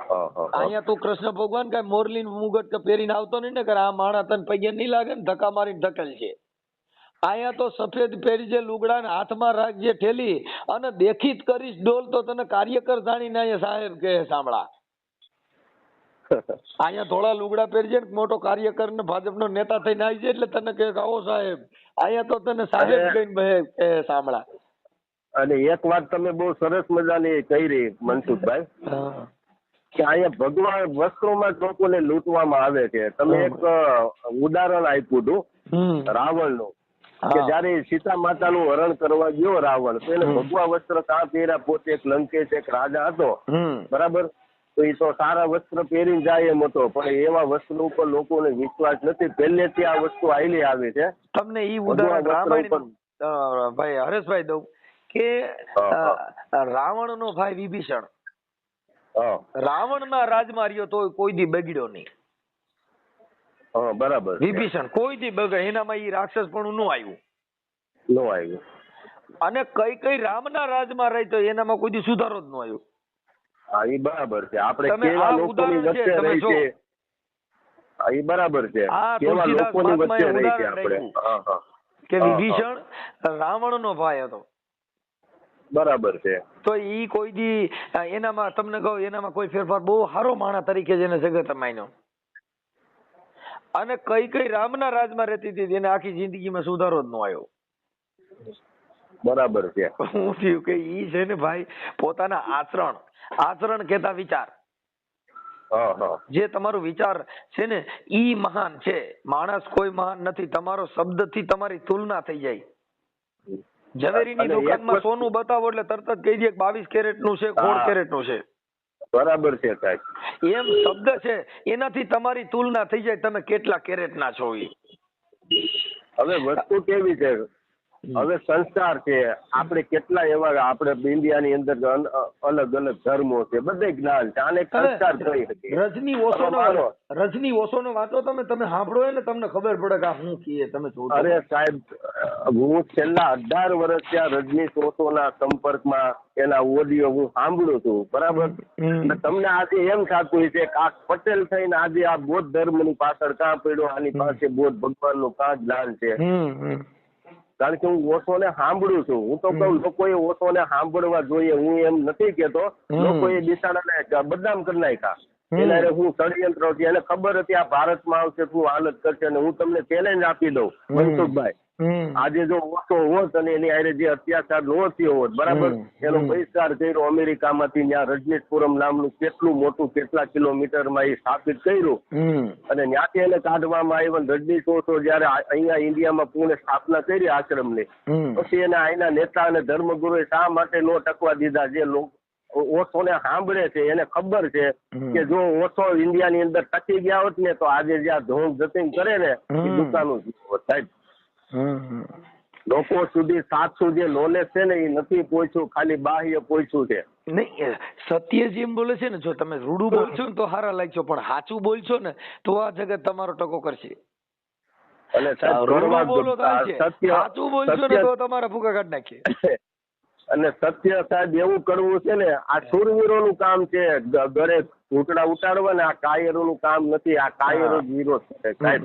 અહીંયા તું કૃષ્ણ ભગવાન કઈ મોરલી મુગટ કે પહેરીને આવતો નહીં ને કે આ માણા તને પગે નહીં લાગે ને ધક્કા મારીને ધકેલ છે. અહીંયા તો સફેદ પહેરી જે લુગડા ને હાથમાં રાખજે ઠેલી અને દેખીત કરીશ ડોલ તો તને કાર્યકર જાણીને અહીંયા સાહેબ કે સાંભળા. અહીંયા થોડા લુગડા પહેરજે ને મોટો કાર્યકર ને ભાજપનો નેતા થઈને આવી જાય એટલે તને કહે આવો સાહેબ. અહીંયા તો તને સાહેબ કહીને કહે સાંભળા. અને એક વાત તમે બહુ સરસ મજાની કહી મનસુખભાઈ કે અહીંયા ભગવાન વસ્ત્રોમાં લોકોને લૂંટવામાં આવે છે. તમે એક ઉદાહરણ આપ્યું હતું રાવણનું કે જયારે સીતા માતાનું હરણ કરવા ગયો રાવણ તો એને ભગવા વસ્ત્ર કાં પહેર્યા. પોતે એક લંકેશ એક રાજા હતો બરાબર, તો એ તો સારા વસ્ત્ર પહેરીને જાય એમ હતો પણ એવા વસ્ત્ર ઉપર લોકોને વિશ્વાસ નથી. પહેલેથી આ વસ્તુ આવેલી આવે છે. તમને ઈ ઉદાહરણ રામાયણ ભાઈ હરેશભાઈ દઉં કે રાવણ નો ભાઈ વિભીષણ રાવણ ના રાજમાં રહ્યો તો કોઈ દી બગડ્યો નહીં. બરાબર. વિભીષણ કોઈ દી બગડે એનામાં ઈ રાક્ષસ પણ નો આવ્યું. અને કઈ કઈ રામના રાજમાં રહી તો એનામાં કોઈ દી સુધારો જ નો આવ્યો. હા એ બરાબર છે. આપણે કેવા લોકોની વચ્ચે રહી છે. હા એ બરાબર છે. કેવા લોકોની વચ્ચે રહી છે આપણે. કે વિભીષણ રાવણ નો ભાઈ હતો. બરાબર છે. તો ઈ કોઈ દી એનામાં તમને કહું એનામાં કોઈ ફેરફાર બહુ સારો માણસ તરીકે જેને જગત માન્યો. અને કઈ કઈ રામના રાજમાં રહેતી હતી એને આખી જિંદગીમાં સુધારો જ ન આવ્યો. બરાબર છે. હું થયું કે ઈ છે ને ભાઈ પોતાના આચરણ કેતા વિચાર જે તમારો વિચાર છે ને ઈ મહાન છે. માણસ કોઈ મહાન નથી. તમારો શબ્દ થી તમારી તુલના થઈ જાય. ઝવેરીની દુકાનમાં સોનું બતાવો એટલે તરત જ કહી દે 22 કેરેટ નું છે 16 કેરેટ નું છે. બરાબર છે સાહેબ. એમ શબ્દ છે એનાથી તમારી તુલના થઈ જાય તમે કેટલા કેરેટ ના છો. હવે વસ્તુ કેવી છે, હવે સંસ્કાર છે. આપણે કેટલા એવા આપણે ઇન્ડિયાની અંદર અલગ અલગ ધર્મો છે, બધે જ્ઞાન છે. આને સંસ્કાર કહી શકીએ. રજની ઓશોનો વાંચો તમે સાંભળો ને તમને ખબર પડે કે શું કીએ તમે. અરે સાહેબ હું છેલ્લા 18 વર્ષ ત્યાં રજનીશ ઓશોના સંપર્કમાં એના ઓડિયો હું સાંભળું છું બરાબર. તમને આજે એમ થતું છે કે આ પટેલ થઈને આજે આ બૌદ્ધ ધર્મની પાછળ કાં પડ્યો, આની પાસે બૌદ્ધ ભગવાનનું કાં જ્ઞાન છે. કારણ કે હું ઓશોને સાંભળું છું. હું તો કહું લોકોએ ઓશોને સાંભળવા જોઈએ. હું એમ નથી કેતો લોકોએ બિચારાને બદનામ કરી નાખ્યા. એના હું ષડયંત્ર હતી એને ખબર હતી આ ભારતમાં આવશે શું હાલત કરશે. અને હું તમને ચેલેન્જ આપી દઉં મનસુખભાઈ, આજે જો ઓછો હોત અને એની હારે જે અત્યાચાર નો થયો હોત બરાબર, એનો બહિષ્કાર કર્યો અમેરિકામાંથી, ત્યાં રજનીશપુરમ નામનું કેટલું મોટું કેટલા કિલોમીટરમાં એ સ્થાપિત કર્યું અને ત્યાંથી એને કાઢવામાં આવ્યો. રજનીશ ઓશો જયારે અહીંયા ઇન્ડિયામાં પુણે સ્થાપના કરી આશ્રમની, પછી એને અહીંના નેતા અને ધર્મગુરુએ શા માટે નો ટકવા દીધા? જે લોકો ઓશોને સાંભળે છે એને ખબર છે કે જો ઓશો ઇન્ડિયાની અંદર ટકી ગયા હોત ને તો આજે જ્યાં ધોમ જતીન કરે ને એ દુકાનો સાહેબ લોકો સુધી 700 જે નોલેજ છે ને એ નથી પહોંચ્યું, ખાલી બાહ્ય પહોંચ્યું છે. નહીં સત્ય જેમ બોલે છે ને, જો તમે રૂડું બોલશો ને તો સારા લાગશો પણ સાચું બોલશો ને તો આ જગત તમારો ટકો કરશે. અને સાચું બોલશો ને તો તમારા ભૂકા કાઢી નાખીએ. અને સત્ય સાહેબ એવું કરવું છે ને આ શૂરવીરોનું કામ છે. ઘરે ઘૂંટડા ઉતાડવા ને આ કાયરોનું કામ નથી. આ કાયરો જ વીરો છે સાહેબ.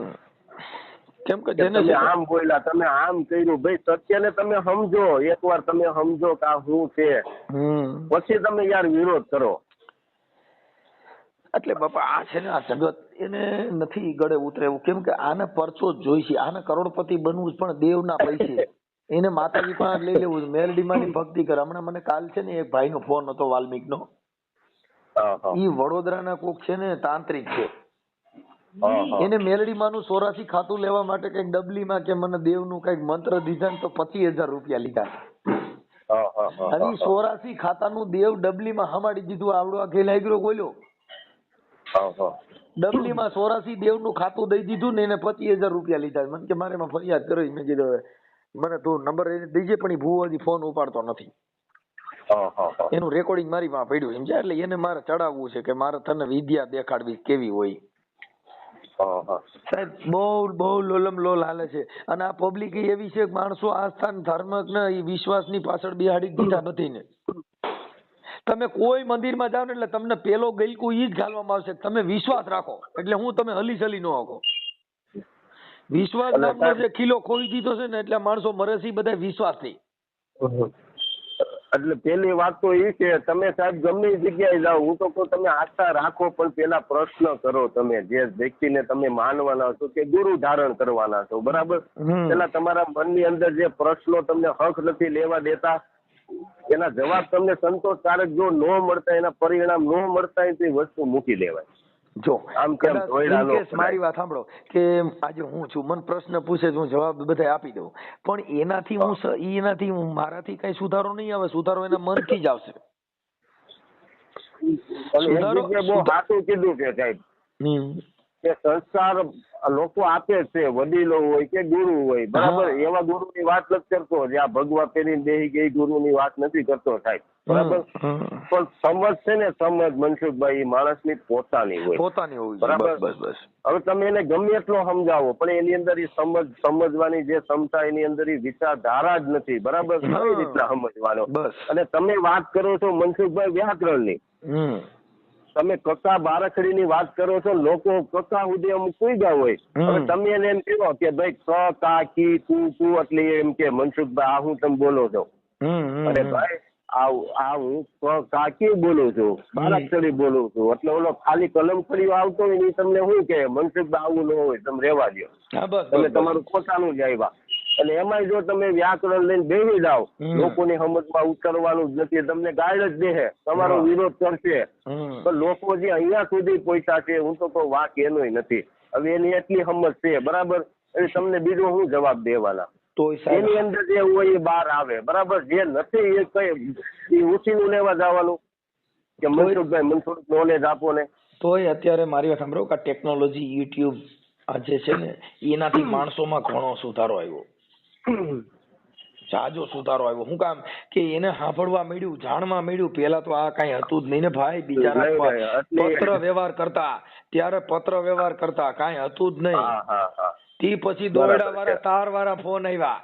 કેમ કે તમે આમ બોલ્યા, તમે આમ કર્યું. ભાઈ સત્યને તમે સમજો, એકવાર તમે સમજો કે આ શું છે પછી તમે યાર વિરોધ કરો. એટલે બાપા આ છે ને આ જગત એને નથી ગળે ઉતરે એવું. કેમ કે આને પરચો જ જોઈશે. આને કરોડપતિ બનવું પણ દેવના પૈસે. એને માતાજી પણ લઈ લેવું. મેલડીમાં ની ભક્તિ કરે. હમણાં મને કાલ છે ને એક ભાઈ નો ફોન હતો વાલ્મીક નો. ઈ વડોદરાના કોક છે ને તાંત્રિક છે. એને મેલડીમાં નું 84 ખાતું લેવા માટે કઈક ડબલીમાં કે મને દેવનું કઈક મંત્ર દીધા તો 25,000 રૂપિયા લીધા. હવે 84 ખાતાનું દેવ ડબલીમાં હમાડી દીધું. આવડો આ ઘેલાગ્રો બોલ્યો હા હા ડબલીમાં 84 દેવનું ખાતું દઈ દીધું ને એને 25,000 રૂપિયા લીધા. મને કે મારે એમાં ફરિયાદ કરવી. મેં કીધું હવે મને તું નંબર દીજે, પણ એ ભૂવો હજી ફોન ઉપાડતો નથી. હા હા એનું રેકોર્ડિંગ મારી પાસે પડ્યું સમજ્યા. એટલે એને મારે ચડાવવું છે કે મારે તને વિદ્યા દેખાડવી કેવી હોય. હા હા સાહેબ બહુ લોલમ લોલ હાલે છે. અને આ પબ્લિક એવી છે કે માણસો આસ્થા ને ધર્મ ને એ વિશ્વાસની પાછળ બિહાડી દીધા બધીને. તમે કોઈ મંદિરમાં જાઓ ને એટલે તમને પેલો ગલકું ઈ જ ઘાલવામાં આવશે. તમે વિશ્વાસ રાખો એટલે હું તમે હલી ચલી ન શકો. વિશ્વાસ નામનો જે કિલ્લો ખોઈ દીધો છે ને એટલે માણસો મરે છે બધા વિશ્વાસથી. એટલે પેલી વાત તો એ છે, તમે સાહેબ ગમે એ જગ્યાએ જાઓ, હું તો કહું તમે આસ્થા રાખો, પણ પેલા પ્રશ્ન કરો. તમે જે વ્યક્તિને તમે માનવાના છો કે ગુરુ ધારણ કરવાના છો, બરાબર, પેલા તમારા મનની અંદર જે પ્રશ્નો તમને હક નથી લેવા દેતા, એના જવાબ તમને સંતોષકારક જો ન મળતા, એના પરિણામ ન મળતા હોય તો એ વસ્તુ મૂકી દેવાય. જો આમ કેમ મારી વાત સાંભળો કે આજે હું છું, મને પ્રશ્ન પૂછે હું જવાબ બધા આપી દઉં, પણ એનાથી હું મારાથી કઈ સુધારો નહીં આવે. સુધારો એના મનથી જ આવશે. બહુ સાચું કીધું કે સાહેબ કે સંસ્કાર લોકો આપે છે, વડીલો હોય કે ગુરુ હોય, બરાબર, એવા ગુરુની વાત નથી કરતો. જ્યાં ભગવા પહેરીને બેસી ગઈ ગુરુની વાત નથી કરતો સાહેબ, બરાબર. પણ સમજ છે ને, સમજ મનસુખભાઈ માણસની પોતાની હોય, બરાબર. હવે તમે એને ગમે એટલો સમજાવો પણ એની અંદર એ સમજવાની જે ક્ષમતા, એની અંદર એ વિચારધારા જ નથી, બરાબર. કઈ રીતના સમજવાનો? અને તમે વાત કરો છો મનસુખભાઈ વ્યાકરણની, તમે કક્કા બારખડી ની વાત કરો છો. લોકો કક્કા સુધી અમુક પૂગ્યા હોય, હવે તમે એને એમ કહો કે ભાઈ ક કા કી કુ કુ, એટલે એમ કે મનસુખભાઈ આ હું તમે બોલો છો. અરે ભાઈ આ હું ક કા કી બોલું છું, બારાક્ષરી બોલું છું. એટલે ઓલો ખાલી કલમ ખડીઓ આવતો હોય ને તમને શું કે મનસુખભાઈ આવું ન હોય, તમે રહેવા દો, તમે તમારું પોતાનું જ આવ્યા. અને એમાં જો તમે વ્યાકરણ લઈને બેસી જાઓ, લોકોની સમજમાં ઉતરવાનું જ નથી, તમને ગાઈડ જ દે, તમારો વિરોધ કરશે. પણ લોકો જે અહીંયા સુધી પહોંચ્યા છે, હું તો કહું વાક એનોય નથી. હવે એની એટલી સમજ છે, બરાબર, એટલે તમને બીજો શું જવાબ દેવાના? એની અંદર જે હોય એ બહાર આવે, બરાબર. જે નથી એ કઈ ઉછીનું લેવા જવાનું કે મનસુખભાઈ મને થોડુંક નોલેજ આપો ને. તોય અત્યારે મારી વાત સાંભળો કે ટેકનોલોજી, યુટ્યુબ આ જે છે ને, એનાથી માણસોમાં ઘણો સુધારો આવ્યો, જાજો સુધારો આવ્યો. શું કામ કે એને સાંભળવા મળ્યું, જાણવા મળ્યું. પેલા તો આ કઈ હતું જ નહીં ને ભાઈ. બિચારા પત્ર વ્યવહાર કરતા, ત્યારે પત્ર વ્યવહાર કરતા, કઈ હતું જ નહીં. તે પછી દોરડા વાળા, તાર વાળા ફોન આવ્યા.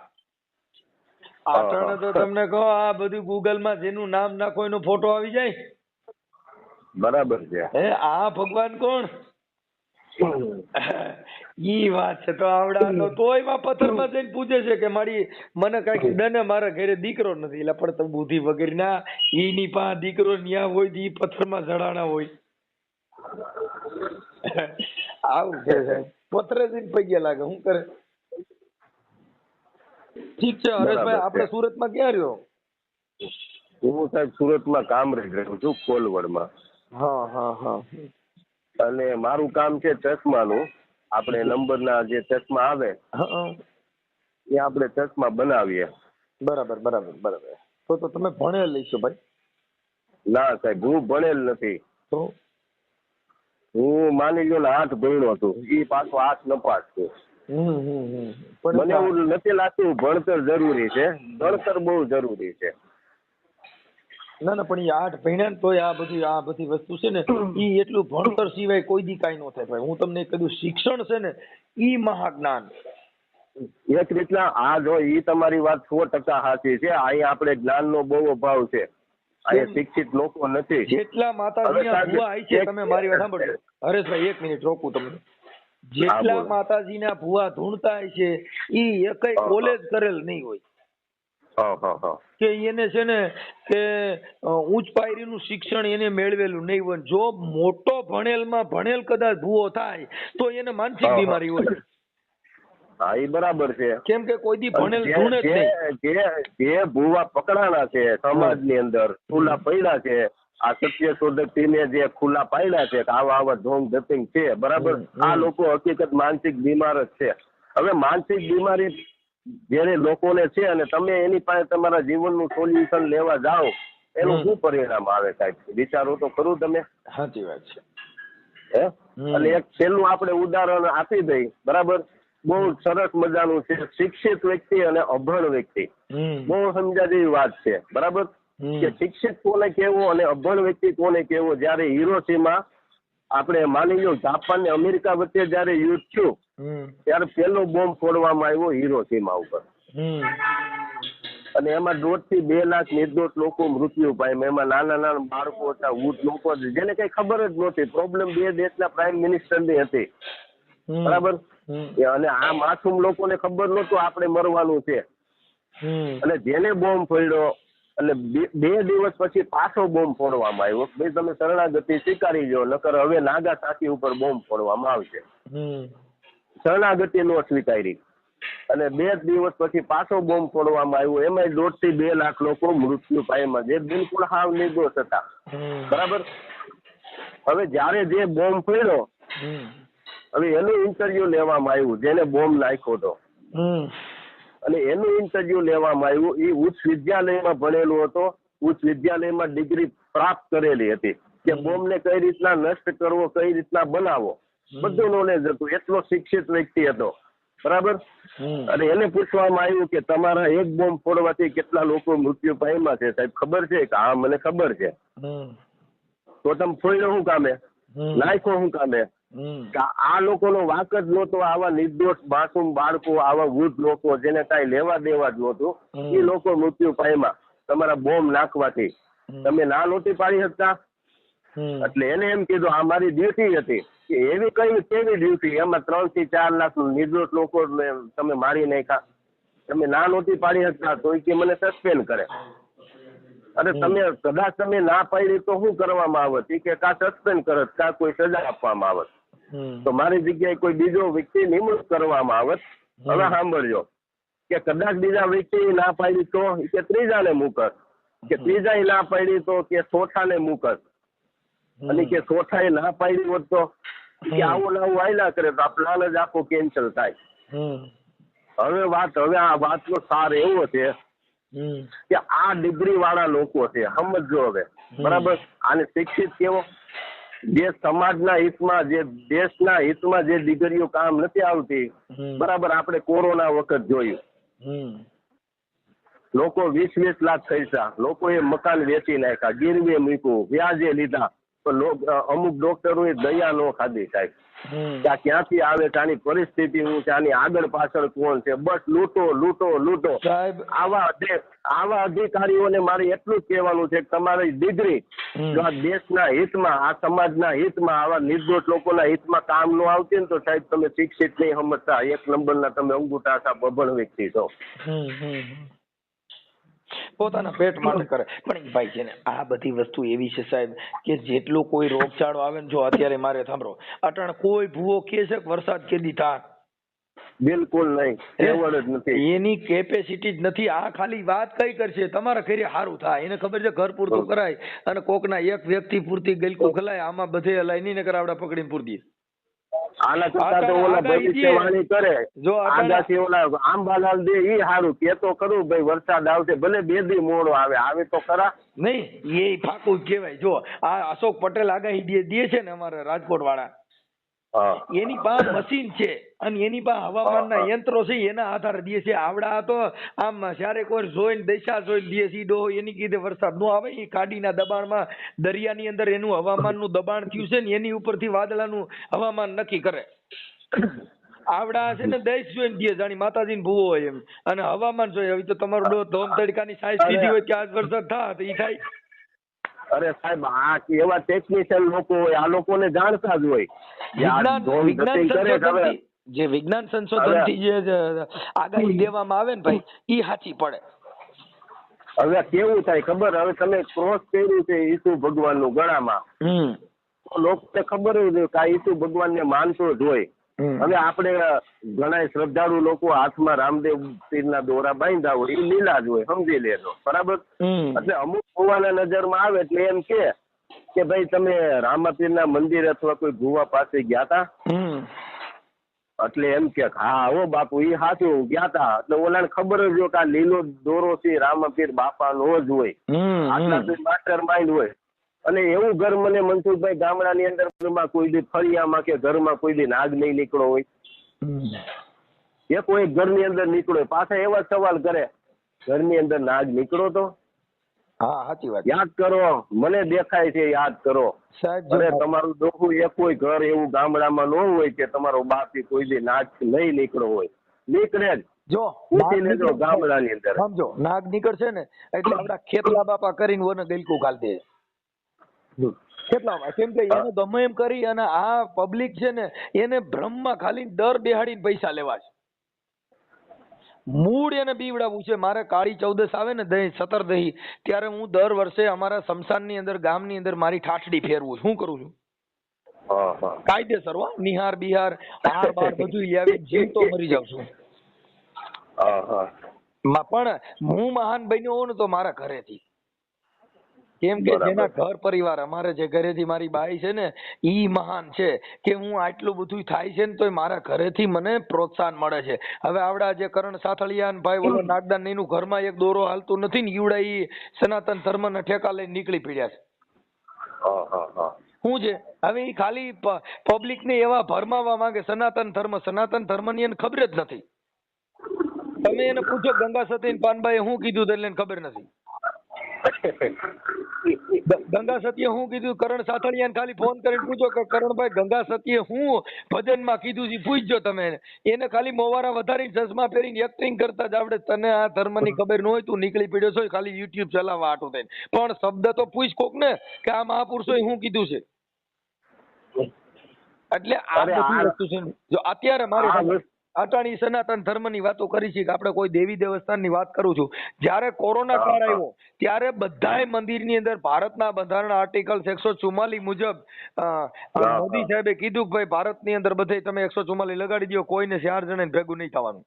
આટણે તો તમને કહો આ બધું ગૂગલ માં જેનું નામ નાખો એનો ફોટો આવી જાય, બરાબર છે. આ ભગવાન કોણ? ઈ વાત છે. તો આવડા તો તોય માં પથ્થરમાં જઈને પૂછે છે કે મને કઈક દને, મારા ઘરે દીકરો નથી. એટલે પણ તમે બુદ્ધિ વગેરે ના, ઈની પાસે દીકરો ન્યા હોય, ઈ પથ્થરમાં જડાણા હોય. આવું છે સાહેબ, પથ્થરે જઈને પગ્યા લાગે. શું કરે? ઠીક છે હરેશભાઈ, આપણે સુરતમાં ક્યાં રહ્યો? હું સાહેબ સુરતમાં કામરેજ રહું છું, કોલવડમાં. અને મારું કામ છે ચશ્માનું. આપણે નંબરના જે ચશ્મા આવે એ આપણે ચશ્મા બનાવીએ. બરાબર. તો તમે ભણેલ લઈશો ભાઈ? ના સાહેબ, હું ભણેલ નથી. તો હું માની લો ને 8 ભણ્યો હતો, એ પાછો 8 નપાસ છે. મને એવું નથી લાગતું ભણતર જરૂરી છે. ભણતર બહુ જરૂરી છે. ના પણ એ 8 ભણ્યા ને તોય આ બધી વસ્તુ છે ને, ઈ એટલું ભણતર સિવાય કોઈ દી કાઈ ન થાય ભાઈ. હું તમને કીધું શિક્ષણ છે ને ઈ મહાજ્ઞાન. એક રીતના આ જો ઈ તમારી વાત 100% સાચી છે. અહીંયા આપણે જ્ઞાનનો બહુ અભાવ છે. અહીંયા શિક્ષિત લોકો નથી. જેટલા માતાજીના ભુવા આય છે, તમે મારી વાત સાંભળો હરેશભાઈ, 1 મિનિટ રોકું તમને. જેટલા માતાજીના ભુવા ધૂણતા છે, ઈ એકય કોલેજ કરેલ નહીં હોય. કે એને છે ને કે ઉચ્ચ પાયરીનું શિક્ષણ એને મેળવેલું નહીં હોય. જો મોટો ભણેલ કદાચ ભૂવો થાય તો એને માનસિક બીમારી હોય. હા, એ બરાબર છે. કેમ કે કોઈ દી ભણેલ ધૂણે જ નહીં. જે ભૂવા પકડાણા છે સમાજની અંદર, ખુલ્લા પડ્યા છે, આ સત્યશોધક ને જે ખુલ્લા પાડ્યા છે કે આવા ઢોંગ ધતિંગ છે, બરાબર, આ લોકો હકીકત માનસિક બીમાર જ છે. હવે માનસિક બીમારી જયારે લોકોને છે અને તમે એની પાસે તમારા જીવનનું સોલ્યુશન લેવા જાઓ, એનું શું પરિણામ આવે સાહેબ? વિચારો તો ખરું તમે. સાચી વાત છે. હે અને એક છેલ્લું આપણે ઉદાહરણ આપી દઈ, બરાબર? બહુ સરસ મજાનું છે. શિક્ષિત વ્યક્તિ અને અભણ વ્યક્તિ, બહુ સમજ્યા જેવી વાત છે, બરાબર? કે શિક્ષિત કોને કહેવો અને અભણ વ્યક્તિ કોને કહેવો. જયારે હિરોશીમા આપણે માની લો જાપાન ને અમેરિકા વચ્ચે જયારે યુદ્ધ થયું ત્યારે પહેલો બોમ્બ ફોડવામાં આવ્યો હિરોશીમા ઉપર, અને એમાં 1.5 થી 2 લાખ નિર્દોષ લોકો મૃત્યુ પામ્યા. એમાં નાના નાના બાળકો હતા, વૃદ્ધ લોકો જેને કઈ ખબર જ નહોતી. પ્રોબ્લેમ બે દેશના પ્રાઇમ મિનિસ્ટર ની હતી, બરાબર? અને આ માસૂમ લોકોને ખબર નહોતું આપણે મરવાનું છે. અને જેને બોમ્બ ફોડ્યો એટલે 2 દિવસ પછી પાછો બોમ્બ ફોડવામાં આવ્યો. ભાઈ તમે શરણાગતિ સ્વીકારી લો, નકર હવે નાગાસાકી ઉપર બોમ્બ ફોડવામાં આવશે. શરણાગતિ નો સ્વીકારી અને 2 દિવસ પછી પાછો બોમ્બ ફોડવામાં આવ્યો. એમાં 1.5 થી 2 લાખ લોકો મૃત્યુ પામ્યા, જે બિલકુલ હાવ નિર્દોષ હતા, બરાબર? હવે જયારે જે બોમ્બ ફોડ્યો, હવે એનું ઇન્ટરવ્યુ લેવામાં આવ્યું જેને બોમ્બ નાખ્યો હતો, અને એનું ઇન્ટરવ્યુ લેવામાં આવ્યું. એ ઉચ્ચ વિદ્યાલયમાં ભણેલો હતો, ઉચ્ચ વિદ્યાલયમાં ડિગ્રી પ્રાપ્ત કરેલી હતી કે બોમ્બને કઈ રીતના નષ્ટ કરવો, કઈ રીતના બનાવવો, બધું નોલેજ હતું. એટલો શિક્ષિત વ્યક્તિ હતો, બરાબર? અને એને પૂછવામાં આવ્યું કે તમારા એક બોમ્બ ફોડવાથી કેટલા લોકો મૃત્યુ પામ્યા છે સાહેબ, ખબર છે? કે હા મને ખબર છે. તો તમે ફોડ્યો શું કામે, નાખ્યો શું કામે? આ લોકોનો વાંક જ નહોતો. આવા નિર્દોષ માસૂમ બાળકો, આવા વૃદ્ધ લોકો જેને કાંઈ લેવા દેવા જ નહોતું, એ લોકો મૃત્યુ પામ્યા તમારા બોમ્બ નાખવાથી. તમે ના નહોતી પાડી શકતા. એટલે એને એમ કીધું આ મારી ડ્યુટી હતી. કે એવી કઈ કેવી ડ્યુટી? એમાં 3 થી 4 લાખ નિર્દોષ લોકો તમે મારી નાખ્યા, તમે ના નહોતી પાડી શકતા તો કે મને સસ્પેન્ડ કરે. અરે તમે કદાચ તમે ના પાડી તો શું કરવામાં આવત? કે કા સસ્પેન્ડ કરત, કા કોઈ સજા આપવામાં આવત, તો મારી જગ્યાએ કોઈ બીજો વ્યક્તિ નિમણૂક કરવામાં આવત. હવે સાંભળજો કે કદાચ બીજા વ્યક્તિ ના પાડી તો કે ત્રીજાને મૂકત, કે ત્રીજા ના પાડી તો કે ચોથાને મૂકત, અને કે ચોથાએ ના પાડી હોત તો કે આવું ને આવું આયલા કરે તો આ પ્લાન જ આખો કેન્સલ થાય. હવે આ વાતનો સાર એવો છે કે આ ડિગ્રી વાળા લોકો છે, સમજો હવે, બરાબર? આને શિક્ષિત કેવો? જે સમાજના હિતમાં, જે દેશના હિતમાં જે ડિગ્રીઓ કામ નથી આવતી, બરાબર? આપણે કોરોના વખત જોયું, લોકો 20-20 લાખ ખર્ચા, લોકોએ મકાન વેચી નાખ્યા, ગીરવે મૂક્યું, વ્યાજે લીધા, પણ અમુક ડોક્ટરોએ દયા ન ખાધી સાહેબ. કે આ ક્યાંથી આવે છે, આની પરિસ્થિતિ શું છે, આની આગળ પાછળ કોણ છે, બસ લૂંટો લૂંટો લૂંટો. આવા અધિકારીઓને મારે એટલું જ કહેવાનું છે કે તમારી ડિગ્રી જો આ દેશના હિતમાં, આ સમાજના હિતમાં, આવા નિર્દોષ લોકોના હિતમાં કામ ન આવતી ને તો સાહેબ તમે શિક્ષિત નહીં સમજતા, 1 નંબરના તમે અંગૂઠા સાહેબ અભણ વ્યક્તિ છો. પોતાના પેટ માટે કરે. પણ ભાઈ છે ને આ બધી વસ્તુ એવી છે સાહેબ કે જેટલો કોઈ રોગચાળો આવે ને, જો અત્યારે મારે સાંભળો, અટાણ કોઈ ભૂવો કે છે કે વરસાદ કેદી થાય? બિલકુલ નહીં, એવડ જ નથી. એની કેપેસિટી જ નથી. આ ખાલી વાત કઈ કરશે તમારા ઘરે સારું થાય, એને ખબર છે ઘર પૂરતું કરાય અને કોકના એક વ્યક્તિ પૂરતી ગલકું ખલાય, આમાં બધે હલાય નહીં, નકર આવડા પકડીને પૂરી દે. આના કરતા તો ઓલા ભવિષ્યવાણી કરે, જો આગાથી ઓલા આંબાલાલ દે ઈ હારું કે તો કરું ભાઈ વરસાદ આવશે, ભલે 2 દી મોડો આવે તો ખરા. નહીં એ ફાકું કહેવાય. જો આ અશોક પટેલ આગાહી દે છે ને અમારા રાજકોટ વાળા, એની પાસે મશીન છે અને એની પાસે હવામાનના યંત્રો છે, એના આધારે દે છે. આવડા તો આમ જ્યારે કોઈ જોઈને દશા જોઈને દે છે ડોહો, એની કીધે વરસાદ નો આવે. એ કાડીના દબાણમાં દરિયાની અંદર એનું હવામાનનું દબાણ થયું છે ને એની ઉપરથી વાદળાનું હવામાન નક્કી કરે. આવડા છે ને દેશ જોઈને દે, જાણી માતાજીને ભૂવો હોય એમ, અને હવામાન જોઈએ. હવે તો તમારો ધોમ તડકાની સાઈઝ કીધી હોય કે આજ વરસાદ થાય તો એ થાય. અરે સાહેબ આ એવા ટેકનિશિયન લોકો હોય, આ લોકોને જાણતા જ હોય. જે વિજ્ઞાન સંશોધનથી જે આગાહી દેવામાં આવે ને ભાઈ, ઈ સાચી પડે. હવે કેવું થાય ખબર? હવે તમે ક્રોસ કર્યું છે ઈસુ ભગવાનનું ગળામાં, લોકોને ખબર હોય કે આ ઈસુ ભગવાનને માનતો જ હોય. હવે આપણે ઘણા શ્રદ્ધાળુ લોકો હાથમાં રામદેવ પીરના દોરા બાંધ્યા હોય, એ લીલા જ હોય, સમજી લેજો, બરાબર? એટલે અમુક ભુવાના નજરમાં આવે એટલે એમ કે ભાઈ તમે રામાપીરના મંદિર અથવા કોઈ ભુવા પાસે ગયા તા? એટલે એમ કે હા હો બાપુ એ સાચું ગયા તા. એટલે ઓલાને ખબર જ હોય કે આ લીલો દોરો છે રામાપીર બાપાનો જ હોય, આટલા માસ્ટર માઇન્ડ હોય. અને એવું ઘર મને મનસુખભાઈ ગામડાની અંદર માં કોઈ દી ફળિયામાં કે ઘરમાં કોઈ દી નાગ નહીં નીકળો હોય, એ કોઈ ઘરની અંદર નીકળો હોય, પાછા એવા સવાલ કરે ઘરની અંદર નાગ નીકળો તો હા સાચી વાત યાદ કરો, મને દેખાય છે યાદ કરો. સાહેબ. અને તમારું ડોહું એ કોઈ ઘર એવું ગામડામાં ન હોય કે તમારો બાપ કોઈ દી નાગ નહીં નીકળો હોય, નીકળે જ. જો પૂછી લેજો ગામડાની અંદર. સમજો નાગ નીકળશે ને એટલે આપડા ખેતલા બાપા કરીને વને ગલકું ગાલ દે કેટલામાં, કેમ કે એને ગમે એમ કરી અને આ પબ્લિક છે ને એને ભ્રમમાં ખાલી ડર બેહાડીને પૈસા લેવા છે. મૂળ એને બીવડાવવું છે. મારે કાળી ચૌદસ આવે ને દહીં 17 દહીં ત્યારે હું દર વર્ષે અમારા શમશાનની અંદર ગામની અંદર મારી ઠાઠડી ફેરવું શું કરું છું કાયદેસર હો, નિહાર બિહાર હાર બાર બધું લઈ આવી જીવતો મરી જાઉં છું. પણ હું મહાન બન્યો હોઉં ને તો મારા ઘરેથી, કેમ કે જેના ઘર પરિવાર અમારે જે ઘરેથી મારી બાઈ છે ને ઈ મહાન છે કે હું આટલું બધું થાય છે ને તોય મારા ઘરેથી મને પ્રોત્સાહન મળે છે. હવે આવડા જે કરણ સાથળિયા ને ભાઈ ઓલો નાગદાન એનું ઘરમાં એક દોરો હાલતું નથી ને ઈવડા ઈ સનાતન ધર્મ ના ઠેકા લઈને નીકળી પડ્યા છે. શું છે હવે ઈ ખાલી પબ્લિક ને એવા ભરમાવા માંગે સનાતન ધર્મ ની એને ખબર જ નથી. તમે એને પૂછો ગંગા સતી પાનભાઈ શું કીધું એટલે ખબર નથી. ગંગા સતીએ શું કીધું કરણ સાથળિયા ખાલી ફોન કરીને પૂછો કે કરણભાઈ ગંગા સતીએ શું ભજનમાં કીધું છે પૂછજો તમે એને. ખાલી મોવારા વધારી ચશ્મા પહેરીને એક્ટિંગ કરતા જ આવડે. તને આ ધર્મની ખબર ન હોય તું નીકળી પડ્યો છો ખાલી યુટ્યુબ ચલાવવા આટું થઈને, પણ શબ્દ તો પૂછ કોક ને કે આ મહાપુરુષોએ શું કીધું છે. એટલે આ બધી વસ્તુ છે. જો અત્યારે મારી અટાણી સનાતન ધર્મની વાતો કરી છે કે આપણે કોઈ દેવી દેવસ્થાનની વાત કરું છું. જ્યારે કોરોના કાળ આવ્યો ત્યારે બધાય મંદિરની અંદર ભારતના બંધારણ આર્ટિકલ 144 મુજબ મોદી સાહેબે કીધું કે ભાઈ ભારતની અંદર બધે તમે 144 લગાડી દો, કોઈને 4 જણાને ભેગું નહીં થવાનું.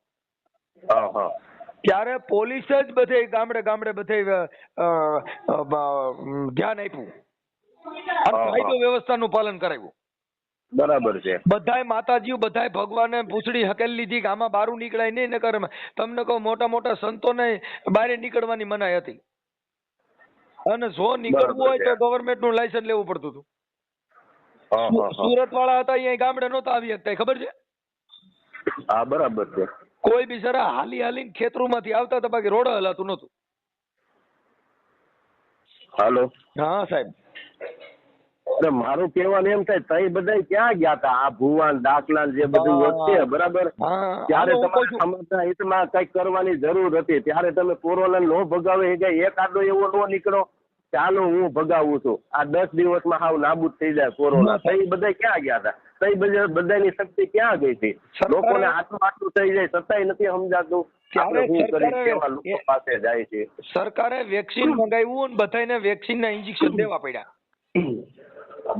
ત્યારે પોલીસ જ બધે ગામડે બધે ધ્યાન આપ્યું અને કાયદો વ્યવસ્થાનું પાલન કરાવ્યું. બરાબર છે. બધાય માતાજીઓ બધાય ભગવાને પૂછડી હકેલ લીધી કે આમાં બારું નીકળાય નહીં. નકર તમને કહું મોટા મોટા સંતોને બહાર નીકળવાની મનાઈ હતી અને જો નીકળવું હોય તો ગવર્નમેન્ટ નું લાયસન્સ લેવું પડતું હતું. સુરત વાળા હતા અહીંયા ગામડે નહોતા આવી શકતા, ખબર છે? હા બરાબર છે. કોઈ બિચારા હાલીને ખેતરોમાંથી આવતા હતા, બાકી રોડ હલાતું નહોતું. હાલો. હા સાહેબ. મારું કહેવાનું એમ થાય તઈ બધા ક્યાં ગયા હતા આ ભુવાન દાખલા જે બધું વધશે બરાબર, ત્યારે તમારે સમાજના હિતમાં કઈક કરવાની જરૂર હતી. ત્યારે તમે કોરોના નો ભગાવે એક આડો એવો નો નીકળો ચાલો હું ભગાવું છું, આ 10 દિવસમાં હાવ નાબૂદ થઈ જાય કોરોના. તઈ બધા ક્યાં ગયા હતા? તઈ બધાની શક્તિ ક્યાં ગઈ હતી? લોકોને આટલું થઈ જાય છતાંય નથી સમજાતું આપણે શું કરી કેવા લોકો પાસે જાય છે. સરકારે વેક્સિન મંગાવ્યું ને બધાને વેક્સિન ના ઇન્જેક્શન દેવા પડ્યા.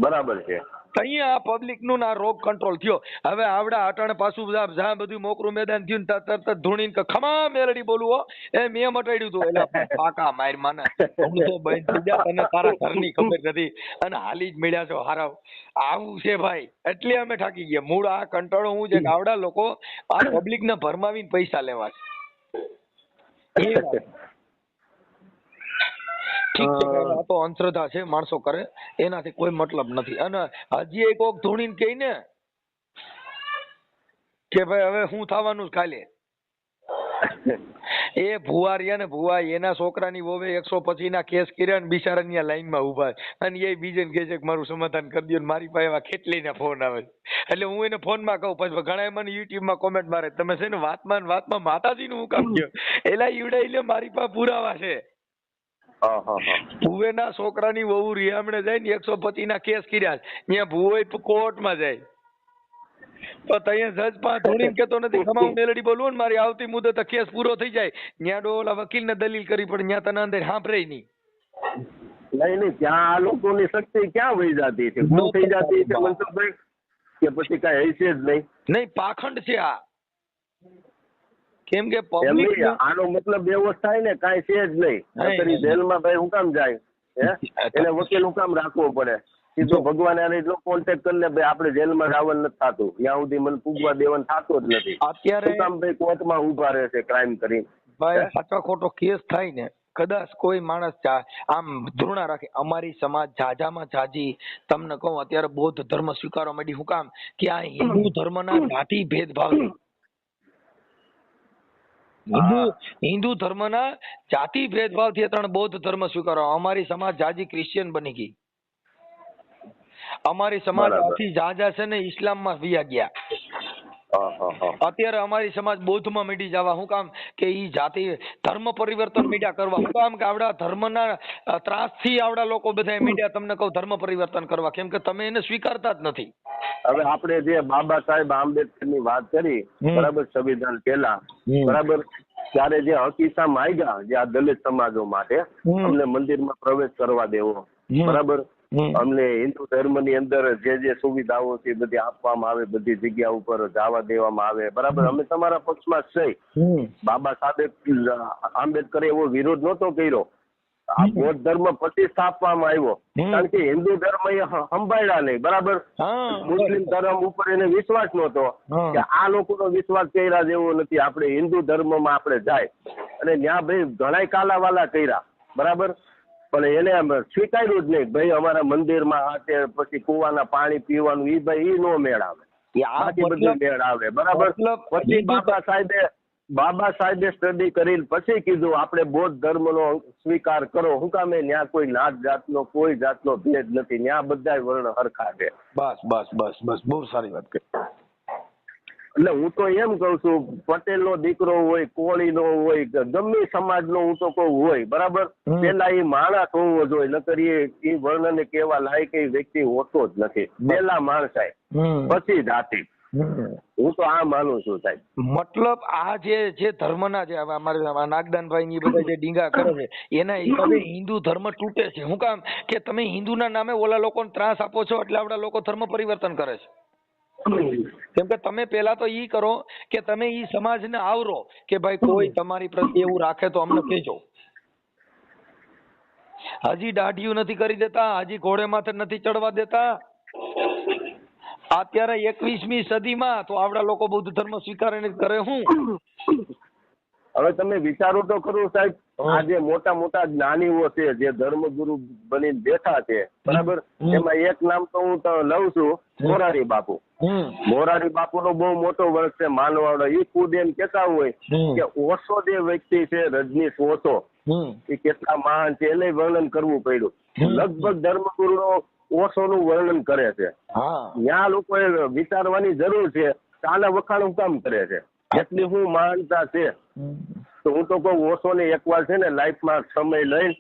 બરાબર છે. અહીંયા આ પબ્લિક નું ના રોગ કંટ્રોલ થયો. હવે આવડા અટાણે પાછું જ્યાં બધું મોકરું મેદાન થયું તરત ધૂણીને કે ખમા મેલડી બોલવો એ મેં મટાડ્યું હતું. એટલે પાકા માર માને હું તો બંધ થઈ જા, તને તારા ઘરની ખબર નથી અને હાલી જ મળ્યા છો હારાવ. આવું છે ભાઈ, એટલે અમે થાકી ગયા. મૂળ આ કંટાળો હું છે કે આવડા લોકો આ પબ્લિક ને ભરમાવીને પૈસા લેવા છે. ઠીક છે, આ તો અંધશ્રદ્ધા છે, માણસો કરે એનાથી કોઈ મતલબ નથી. અને હજી એક કોક ધૂણીને કહે ને કે ભાઈ હવે શું થવાનું ખાલી એ ભુવા રહ્યા ને ભુવા એના છોકરાની વોવે 125 ના કેસ કર્યા ને બિચારા ની લાઈન માં ઉભા અને એ બીજાને કહે છે કે મારું સમાધાન કરી દો. મારી પાસે એવા કેટલી ના ફોન આવે એટલે હું એને ફોન માં કહું, પછી ઘણા મને યુટ્યુબ માં કોમેન્ટ મારે તમે છે ને વાતમાં માતાજી નું હું કામ ગયો એલા ઈવડે એટલે મારી પાસે પુરાવા છે. ભુવેના છોકરાની વહુ રિયામણે જાય ને 125 ના કેસ કર્યા ત્યાં ભુવે કોર્ટમાં જાય તો ત્યાં જજ પાસે ધોણીને કેતો નથી ખમા હું મેલડી બોલવું ને મારી આવતી મુદત કેસ પૂરો થઈ જાય ત્યાં ઓલા વકીલ ને દલીલ કરી પડે ત્યાં તને અંદર સાંભળે નહીં. નહીં ત્યાં આ લોકોની શક્તિ ક્યાં વહી જતી છે, શું થઈ જતી છે મનસુખભાઈ કે પછી કઈ હશે જ નહીં પાખંડ છે આ. કેમ કે પબ્લિક આનો મતલબ એવો થાય ને કાંઈ છે જ નહીં. જેલમાં ભાઈ હું કામ જાય એને વકીલ હું કામ રાખવો પડે? સીધો ભગવાન કોન્ટેક્ટ કરીને ભાઈ આપણે જેલમાં જવાનું નથી થતું, ત્યાં સુધી મને પૂગવા દેવાનું થતું જ નથી. અત્યારે ભાઈ કોર્ટમાં ઉભા રહે છે ક્રાઇમ કરી. ભાઈ સાચો ખોટો કેસ થાય ને કદાચ કોઈ માણસ આમ ધૃણા રાખે, અમારી સમાજ જાજામાં જાજી તમને કહું અત્યારે બૌદ્ધ ધર્મ સ્વીકારવા માંડી. શું કામ? કે આ હિન્દુ ધર્મના જાતિ ભેદભાવ છે. હિન્દુ ધર્મના જાતિ ભેદભાવ થી ત્રણ બૌદ્ધ ધર્મ સ્વીકારવા. અમારી સમાજ જાજી ક્રિશ્ચિયન બની ગઈ. અમારી સમાજ આથી જાજા છે ને ઇસ્લામમાં વયા ગયા. અત્યારે અમારી સમાજ બૌદ્ધમાં મીડી જવા. શું કામ? કે ઈ જાતિ ધર્મ પરિવર્તન મીડિયા કરવા. શું કામ? કે આવડા ધર્મના ત્રાસથી આવડા લોકો બધા મીડિયા તમને કહું ધર્મ પરિવર્તન કરવા. કેમ કે તમે એને સ્વીકારતા જ નથી. હવે આપણે જે બાબા સાહેબ આંબેડકર ની વાત કરી, બરાબર, સંવિધાન પહેલા, બરાબર, ત્યારે જે હકીસા માંગ્યા જે આ દલિત સમાજો માટે, અમને મંદિરમાં પ્રવેશ કરવા દેવો, બરાબર, અમને હિન્દુ ધર્મ ની અંદર જે સુવિધાઓ છે બધી આપવામાં આવે, બધી જગ્યા ઉપર જવા દેવામાં આવે, બરાબર, અમે તમારા પક્ષમાં છે. બાબા સાહેબ આંબેડકરે એવો વિરોધ નહોતો કર્યો. આ બૌદ્ધ ધર્મ પછી સ્થાપવામાં આવ્યો, કારણ કે હિન્દુ ધર્મ એ સંભાળ્યા નહીં, બરાબર. મુસ્લિમ ધર્મ ઉપર એને વિશ્વાસ નહોતો કે આ લોકોનો વિશ્વાસ કર્યા જેવો નથી, આપણે હિન્દુ ધર્મમાં આપણે જાય. અને ત્યાં ભાઈ ઘણા કાલાવાલા કર્યા, બરાબર, પણ એને સ્વીકાર્યું જ નહીં. ભાઈ અમારા મંદિરમાં આ પછી કુવાના પાણી પીવાનું ઈ ભાઈ ઈ નો મેળ આવે, બાકી બધું મેળ આવે, બરાબર. પછી બાબા સાહેબે સ્ટડી કરીને પછી કીધું આપણે બૌદ્ધ ધર્મનો સ્વીકાર કરો. શું કામે? ત્યાં કોઈ નાત જાતનો કોઈ જાતનો ભેદ નથી, ત્યાં બધા વર્ણ હરખા છે. બસ બસ બસ બસ, બહુ સારી વાત કરી. એટલે હું તો એમ કઉ છું, પટેલ નો દીકરો હોય, કોળી નો હોય, ગમે સમાજ નો હું તો કહું હોય, બરાબર, પેલા એ માણસ હોવો જોઈએ, નકર એ વર્ણ ને કેવા લાયક એ વ્યક્તિ હોતો જ નથી. પેલા માણસાય, પછી જાતિ. હું તો આ માનું છું સાહેબ. મતલબ આ જે ધર્મના જે અમારે નાગદાનભાઈ ની બધા જે ડીંગા કરે છે એના હિસાબે હિન્દુ ધર્મ તૂટે છે. શું કામ? કે તમે હિન્દુના નામે ઓલા લોકોને ત્રાસ આપો છો એટલે આપડા લોકો ધર્મ પરિવર્તન કરે છે. કેમ કે તમે પેલા તો ઈ કરો કે તમે ઈ સમાજને આવરો કે ભાઈ કોઈ તમારી પ્રત્યે એવું રાખે તો અમને કહેજો. હજી દાઢિયું નથી કરી દેતા, હજી ઘોડે માથે નથી ચડવા દેતા. અત્યારે 21મી સદીમાં તો આવડા લોકો બૌદ્ધ ધર્મ સ્વીકારીને કરે હું? હવે તમે વિચારો તો ખરું સાહેબ, આ જે મોટા મોટા જ્ઞાનીઓ છે જે ધર્મગુરુ બનીને બેઠા છે, બરાબર, એમાં એક નામ તો હું લઉં છું, મોરારી બાપુ. મોરારી બાપુ નો બહુ મોટો વર્ગ છે માનવાડો. એ ખુદ એમ કેતા હોય કે ઓશો જે વ્યક્તિ છે, રજનીશ ઓશો, એ કેટલા મહાન છે એને વર્ણન કરવું પડ્યું. લગભગ ધર્મગુરુ નો ઓશો નું વર્ણન કરે છે. ત્યાં લોકોએ વિચારવાની જરૂર છે, આના વખાણ હું કામ કરે છે, એટલી હું મહાનતા છે. તો હું તો કહું ઓશો ને એકવાર છે ને લાઈફમાં સમય લઈને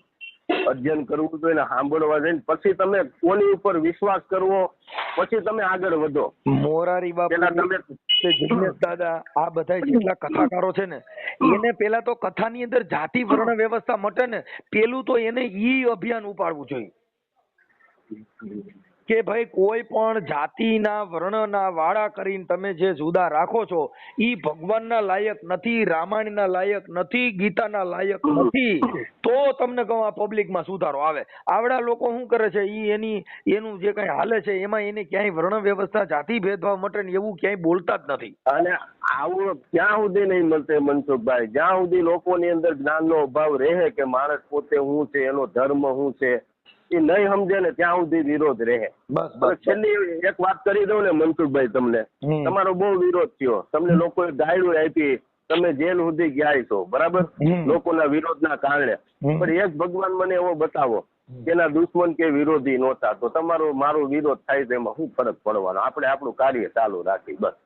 અધ્યયન કરવું જોઈએ, સાંભળવા જઈને પછી તમે કોની ઉપર વિશ્વાસ કરવો, પછી તમે આગળ વધો. મોરારી બાપુ, જિગ્નેશ દાદા, આ બધા જેટલા કથાકારો છે ને એને પેલા તો કથાની અંદર જાતિ વર્ણ વ્યવસ્થા મટે ને પેલું તો એને ઈ અભિયાન ઉપાડવું જોઈએ કે ભાઈ કોઈ પણ જાતિના વર્ણના વાળા કરીને તમે જે જુદા રાખો છો ઈ ભગવાનના લાયક નથી, રામાયણના લાયક નથી, ગીતાના લાયક નથી. તો તમને કહું આ પબ્લિકમાં સુધારો આવે. આવડા લોકો શું કરે છે, ઈ એનું જે કઈ હાલે છે એમાં એને ક્યાંય વર્ણ વ્યવસ્થા જાતિ ભેદભાવ મટે ને એવું ક્યાંય બોલતા જ નથી. અને આવું ક્યાં સુધી નહીં મળશે મનસુખભાઈ, જ્યાં સુધી લોકોની અંદર જ્ઞાનનો અભાવ રહે કે માણસ પોતે શું છે, એનો ધર્મ શું છે, એ નહીં સમજે ને ત્યાં સુધી વિરોધ રહે. બસ છેલ્લી એક વાત કરી દઉં ને મનસુખભાઈ, તમને તમારો બહુ વિરોધ થયો, તમને લોકોએ ગાયડું આપી, તમે જેલ સુધી ગયા છો, બરાબર, લોકોના વિરોધના કારણે. પણ એક ભગવાન મને એવો બતાવો કે એના દુશ્મન કે વિરોધી નહોતા, તો તમારો મારો વિરોધ થાય તો એમાં શું ફરક પડવાનો? આપણે આપણું કાર્ય ચાલુ રાખી, બસ.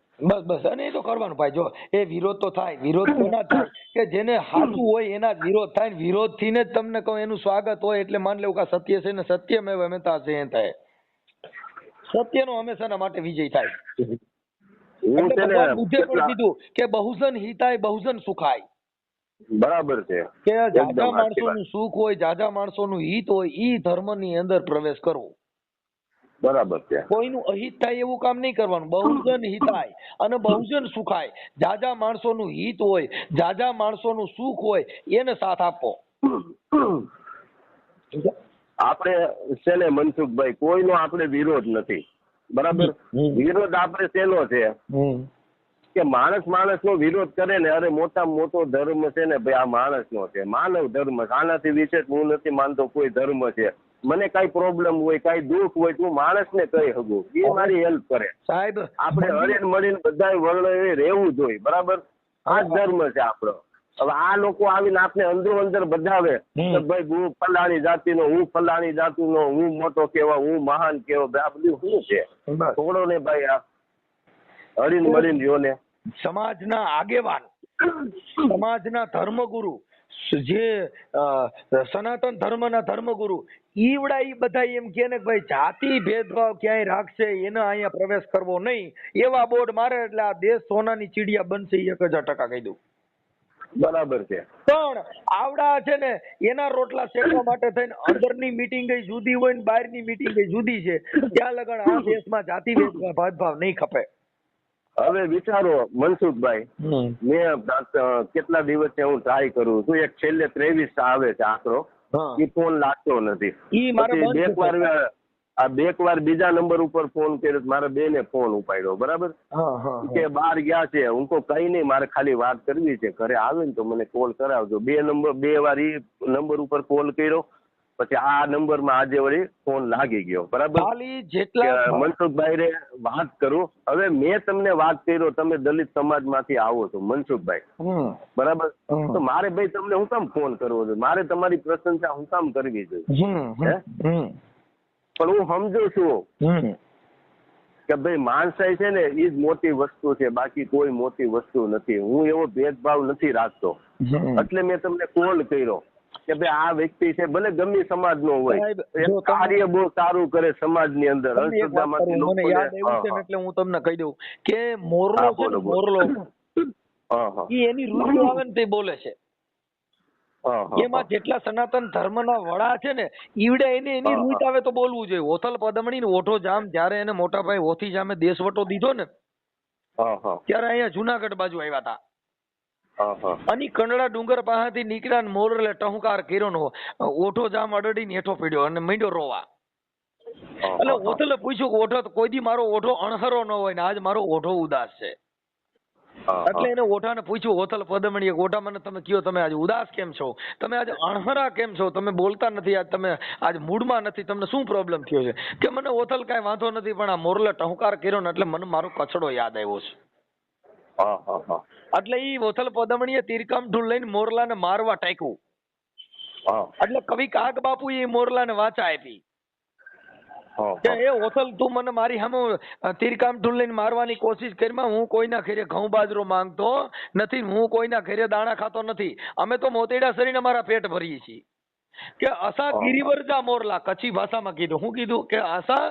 બસ અને એ તો કરવાનું ભાઈ. જો એ વિરોધ તો થાય, વિરોધ તો ના થાય કે જેને સાચું હોય એના જ વિરોધ થાય. વિરોધ થી જ તમને કહું એનું સ્વાગત હોય. એટલે માન લેવું કે સત્ય છે ને સત્યમેવ જયતે, સત્યનો હંમેશાના માટે વિજય થાય. ભગવાન બુદ્ધે પણ કીધું કે બહુજન હિતાય બહુજન સુખાય. બરાબર છે કે જાજા માણસોનું સુખ હોય, જાજા માણસોનું હિત હોય, ઈ ધર્મની અંદર પ્રવેશ કરવો. બરાબર છે. કોઈનું અહિત થાય એવું કામ નહીં કરવાનું. બહુજન હિતાય અને બહુજન સુખાય. જાજા માણસોનું હિત હોય, જાજા માણસોનું સુખ હોય, એને સાથ આપો. આપણે છે ને મનસુખભાઈ, કોઈનો આપણે વિરોધ નથી, બરાબર. વિરોધ આપણે શેનો છે કે માણસનો વિરોધ કરે ને, અરે મોટામાં મોટો ધર્મ છે ને ભાઈ આ માણસનો છે, માનવ ધર્મ. આનાથી વિશેષ હું નથી માનતો કોઈ ધર્મ છે. મને કઈ પ્રોબ્લેમ હોય, કઈ દુઃખ હોય, તું માણસને કહી શકું, એ મારી હેલ્પ કરે. સાહેબ આપણે હળીને મળીને બધા વર્ણ રહેવું જોઈએ, બરાબર? આ જ ધર્મ છે આપણો. હવે આ લોકો આવીને આપણે અંદરો અંદર બધાવે કે ભાઈ હું ફલાણી જાતિનો, હું ફલાણી જાતિનો, હું મોટો કેવા, હું મહાન કેવો, આ બધું શું છે? થોડો ને ભાઈ, આ હળીને મળીને રહ્યો ને. સમાજના આગેવાન, સમાજના ધર્મગુરુ, જે સનાતન ધર્મના ધર્મગુરુ, ઈવડા ઈ બધા એમ કે ને ભાઈ જાતિ ભેદભાવ ક્યાંય રાખશે એને અહીંયા પ્રવેશ કરવો નહીં, એવા બોર્ડ મારે એટલે આ દેશ સોનાની ચીડિયા બનશે. 1000% કહી દઉં. બરાબર છે. પણ આવડા છે ને એના રોટલા શેકવા માટે થઈને અંદરની મીટિંગ ગઈ જુદી હોય ને બહારની મીટિંગ ગઈ જુદી છે. ત્યાં લગન આ દેશમાં જાતિ ભેદભાવ નહીં ખપે. હવે વિચારો મનસુખભાઈ, મેં કેટલા દિવસથી હું ટ્રાય કરું છું. એક છેલ્લે 23 આવે છે આંકડો, એ ફોન લાગતો નથી. બે વાર બીજા નંબર ઉપર ફોન કર્યો, મારા બેને ફોન ઉપાડ્યો, બરાબર? કે બહાર ગયા છે. હું કહું કઈ નહીં, મારે ખાલી વાત કરવી છે, ઘરે આવે ને તો મને કોલ કરાવજો. બે વાર એ નંબર ઉપર કોલ કર્યો, પછી આ નંબર માં આજે વળી ફોન લાગી ગયો, બરાબર? મનસુખભાઈ રે વાત કરું. હવે મેં તમને વાત કર્યો, તમે દલિત સમાજ માંથી આવો છો મનસુખભાઈ, બરાબર? તો મારે ભાઈ તમને હું કામ ફોન કરવો જોઈએ? મારે તમારી પ્રશંસા હું કામ કરવી જોઈએ? પણ હું સમજુ છું કે ભાઈ માણસાઈ છે ને એ જ મોટી વસ્તુ છે, બાકી કોઈ મોટી વસ્તુ નથી. હું એવો ભેદભાવ નથી રાખતો, એટલે મેં તમને કોલ કર્યો કે ભાઈ આ વ્યક્તિ છે, ભલે ગમે સમાજ નો હોય, કાર્ય બહુ સારું કરે સમાજ ની અંદર. મને યાદ આવ્યું છે એટલે હું તમને કહી દઉં કે મોરલો છે ને, મોરલો એની રૂચિ આવે ને તે બોલે છે. એમાં જેટલા સનાતન ધર્મના વડા છે ને ઈવડે એને એની રૂચ આવે તો બોલવું જોઈએ. ઓથલ પદમણી ને ઓઠો જામ જયારે એને મોટા ભાઈ ઓથી જામે દેશવટો દીધો ને ત્યારે અહીંયા જુનાગઢ બાજુ આવ્યા હતા. અને કંડળા ડુંગર પાસેથી નીકળ્યા ને મોરલે ટહુકાર કર્યો નો ઓઠો જામ અડડીને હેઠો પીડ્યો અને માંડ્યો રોવા. એટલે ઓથલે પૂછ્યું ઓઠો કોઈ દી મારો ઓઠો અણહરો ન હોય ને આજ મારો ઓઠો ઉદાસ છે. એટલે એને ઓઠાને પૂછ્યું, ઓથલ પદમણીએ, ઓઠા મને તમે કયો તમે આજે ઉદાસ કેમ છો, તમે આજે અણહરા કેમ છો, તમે બોલતા નથી, આજ તમે આજ મૂડમાં નથી, તમને શું પ્રોબ્લેમ થયો છે? કે મને ઓથલ કાંઈ વાંધો નથી, પણ આ મોરલે ટહુકાર કર્યો ને એટલે મને મારો કચડો યાદ આવ્યો છે. એટલે ઈ ઓથલ પદમણીએ તીરકામ ઢૂલ લઈને મોરલાને મારવા ટાંક્યું. એટલે કવિ કાગ બાપુ એ મોરલાને વાચા આપી કે એ ઓથલ તું મને મારી સામે તીરકામ ઢૂલ લઈને મારવાની કોશિશ કરીમાં હું કોઈના ઘરે ઘઉં બાજરો માંગતો નથી, હું કોઈના ઘરે દાણા ખાતો નથી, અમે તો મોતેડા સરીને મારા પેટ ભરીએ છીએ. કે અસા ગિરિવરજા મોરલા, કચ્છી ભાષામાં કીધું. હું કીધું કે અસા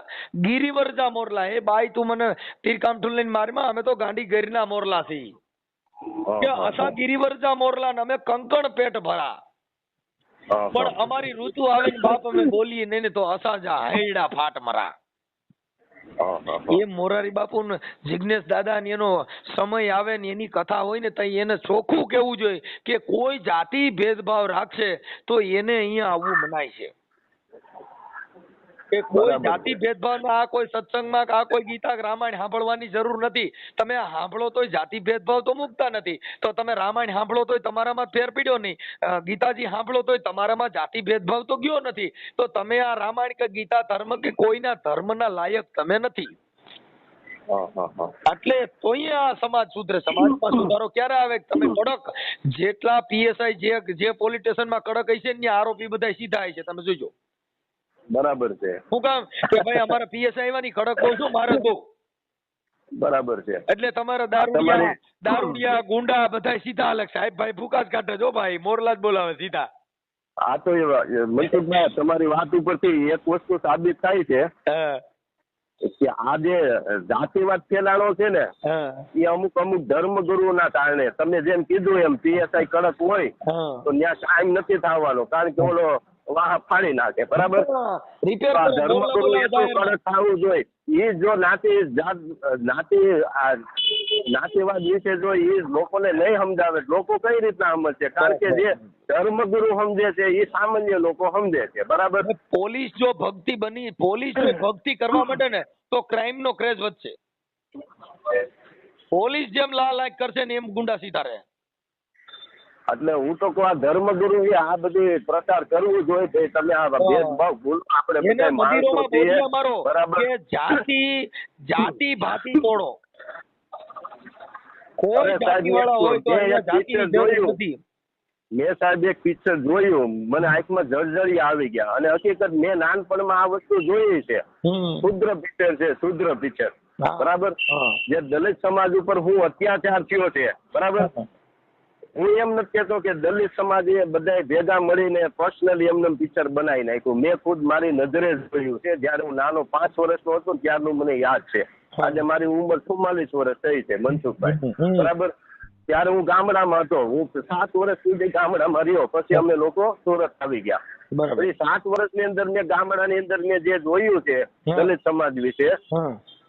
ગિરિવરજા મોરલા, એ બાઈ તું મને તીરકામ ઢૂલ લઈને મારીમાં અમે તો ગાંડી ગીરના મોરલા છીએ. કે અસા ગિરિવરજા મોરલા ને અમે કંકણ પેટ ભરા, પણ અમારી ઋતુ આવે ને બાપ અમે બોલીએ નહીં તો અસાજા હૈડા ફાટ મરા. એ મોરારી બાપુ ને જિગ્નેશ દાદા ને એનો સમય આવે ને એની કથા હોય ને તો એને ચોખ્ખું કેવું જોઈએ કે કોઈ જાતિ ભેદભાવ રાખશે તો એને અહીંયા આવવું મનાય છે. કે કોઈ જાતિ ભેદભાવ આ કોઈ સત્સંગમાં આ કોઈ ગીતા રામાયણ સાંભળવાની જરૂર નથી. તમે સાંભળો તોય જાતિ ભેદભાવ તો મુકતા નથી, તો તમે રામાયણ સાંભળો તોય તમારામાં ફેર પડ્યો નહીં, ગીતાજી સાંભળો તોય તમારામાં જાતિ ભેદભાવ તો ગયો નથી. તો તમે આ રામાયણ કે ગીતા ધર્મ કે કોઈના ધર્મના લાયક તમે નથી. એટલે તોય આ સમાજ સુધરે. સમાજમાં સુધારો ક્યારે આવે? તમે કડક જેટલા પીએસઆઈ જે પોલીસ સ્ટેશનમાં કડક હશે ને આરોપી બધા સીધા હશે, તમે જોજો. બરાબર છે. હું કામ કે ભાઈ અમારા પીએસઆઈ આવ્યા ની કડક કહું છું મારે બહુ બરાબર છે. એટલે તમારા દારૂડિયા ગુંડા બધા સીધા અલગ. સાહેબ ભાઈ ભૂકા જ કાઢે જો ભાઈ, મોરલા જ બોલાવે સીધા. આ તો મનસુખભાઈ તમારી વાત ઉપરથી એક વસ્તુ સાબિત થાય છે કે આ જે જાતિવાદ ફેલાણો છે ને એ અમુક ધર્મગુરુઓના કારણે. તમે જેમ કીધું એમ પીએસઆઈ કડક હોય તો ત્યાં ટાઈમ નથી થવાનો, કારણ કે ઓલો વાહ ફાડી નાખે, બરાબર? ધર્મગુરુ એટલું કડક થવું જોઈએ. એ જો નાતીવાદ વિશે જો એ લોકોને નહીં સમજાવે, લોકો કઈ રીતના સમજશે? કારણ કે જે ધર્મગુરુ સમજે છે એ સામાન્ય લોકો સમજે છે, બરાબર? પોલીસ જો ભક્તિ કરવા માટે ને તો ક્રાઇમ નો ક્રેઝ વધશે. પોલીસ જેમ લાલાક કરશે ને એમ ગુંડા સીધા રહે. એટલે હું તો કહું આ ધર્મગુરુ આ બધી પ્રચાર કરવું જોઈએ કે તમે આ ભેદભાવ ભૂલ આપણે એને બધા માણસો મંદિરોમાં છીએ બોલિયા મારો બરાબર કે જાતિ ભાતિ તોડો. કોઈ અરે સાહેબ, જાતિવાળા હોય તો મેં અહીંયા એક જાતિની picture જરૂર જોયું. નથી. મેં સાહેબ એક પિક્ચર જોયું મને આંખમાં જળજળી આવી ગયા અને હકીકત મેં નાનપણમાં આ વસ્તુ જોઈ છે. શુદ્ર પિક્ચર છે શુદ્ર પિક્ચર હા. બરાબર હા. જે દલિત સમાજ ઉપર હું અત્યાચાર થયો છે બરાબર હું એમ નથી કહેતો કે દલિત સમાજે બધાય ભેગા મળીને પર્સનલી એમને પિક્ચર બનાવી નાખ્યું. મેં ખુદ મારી નજરે જોયું છે જ્યારે હું નાનો 5 વર્ષનો હતો ત્યારનું મને યાદ છે. આજે મારી ઉંમર 44 વર્ષ થઈ છે મનસુખભાઈ બરાબર. ત્યારે હું ગામડામાં હતો. હું 7 વર્ષ સુધી ગામડામાં રહ્યો. પછી અમે લોકો સુરત આવી ગયા. બરાબર. પછી 7 વર્ષની અંદર મેં ગામડાની અંદર મેં જે જોયું છે દલિત સમાજ વિશે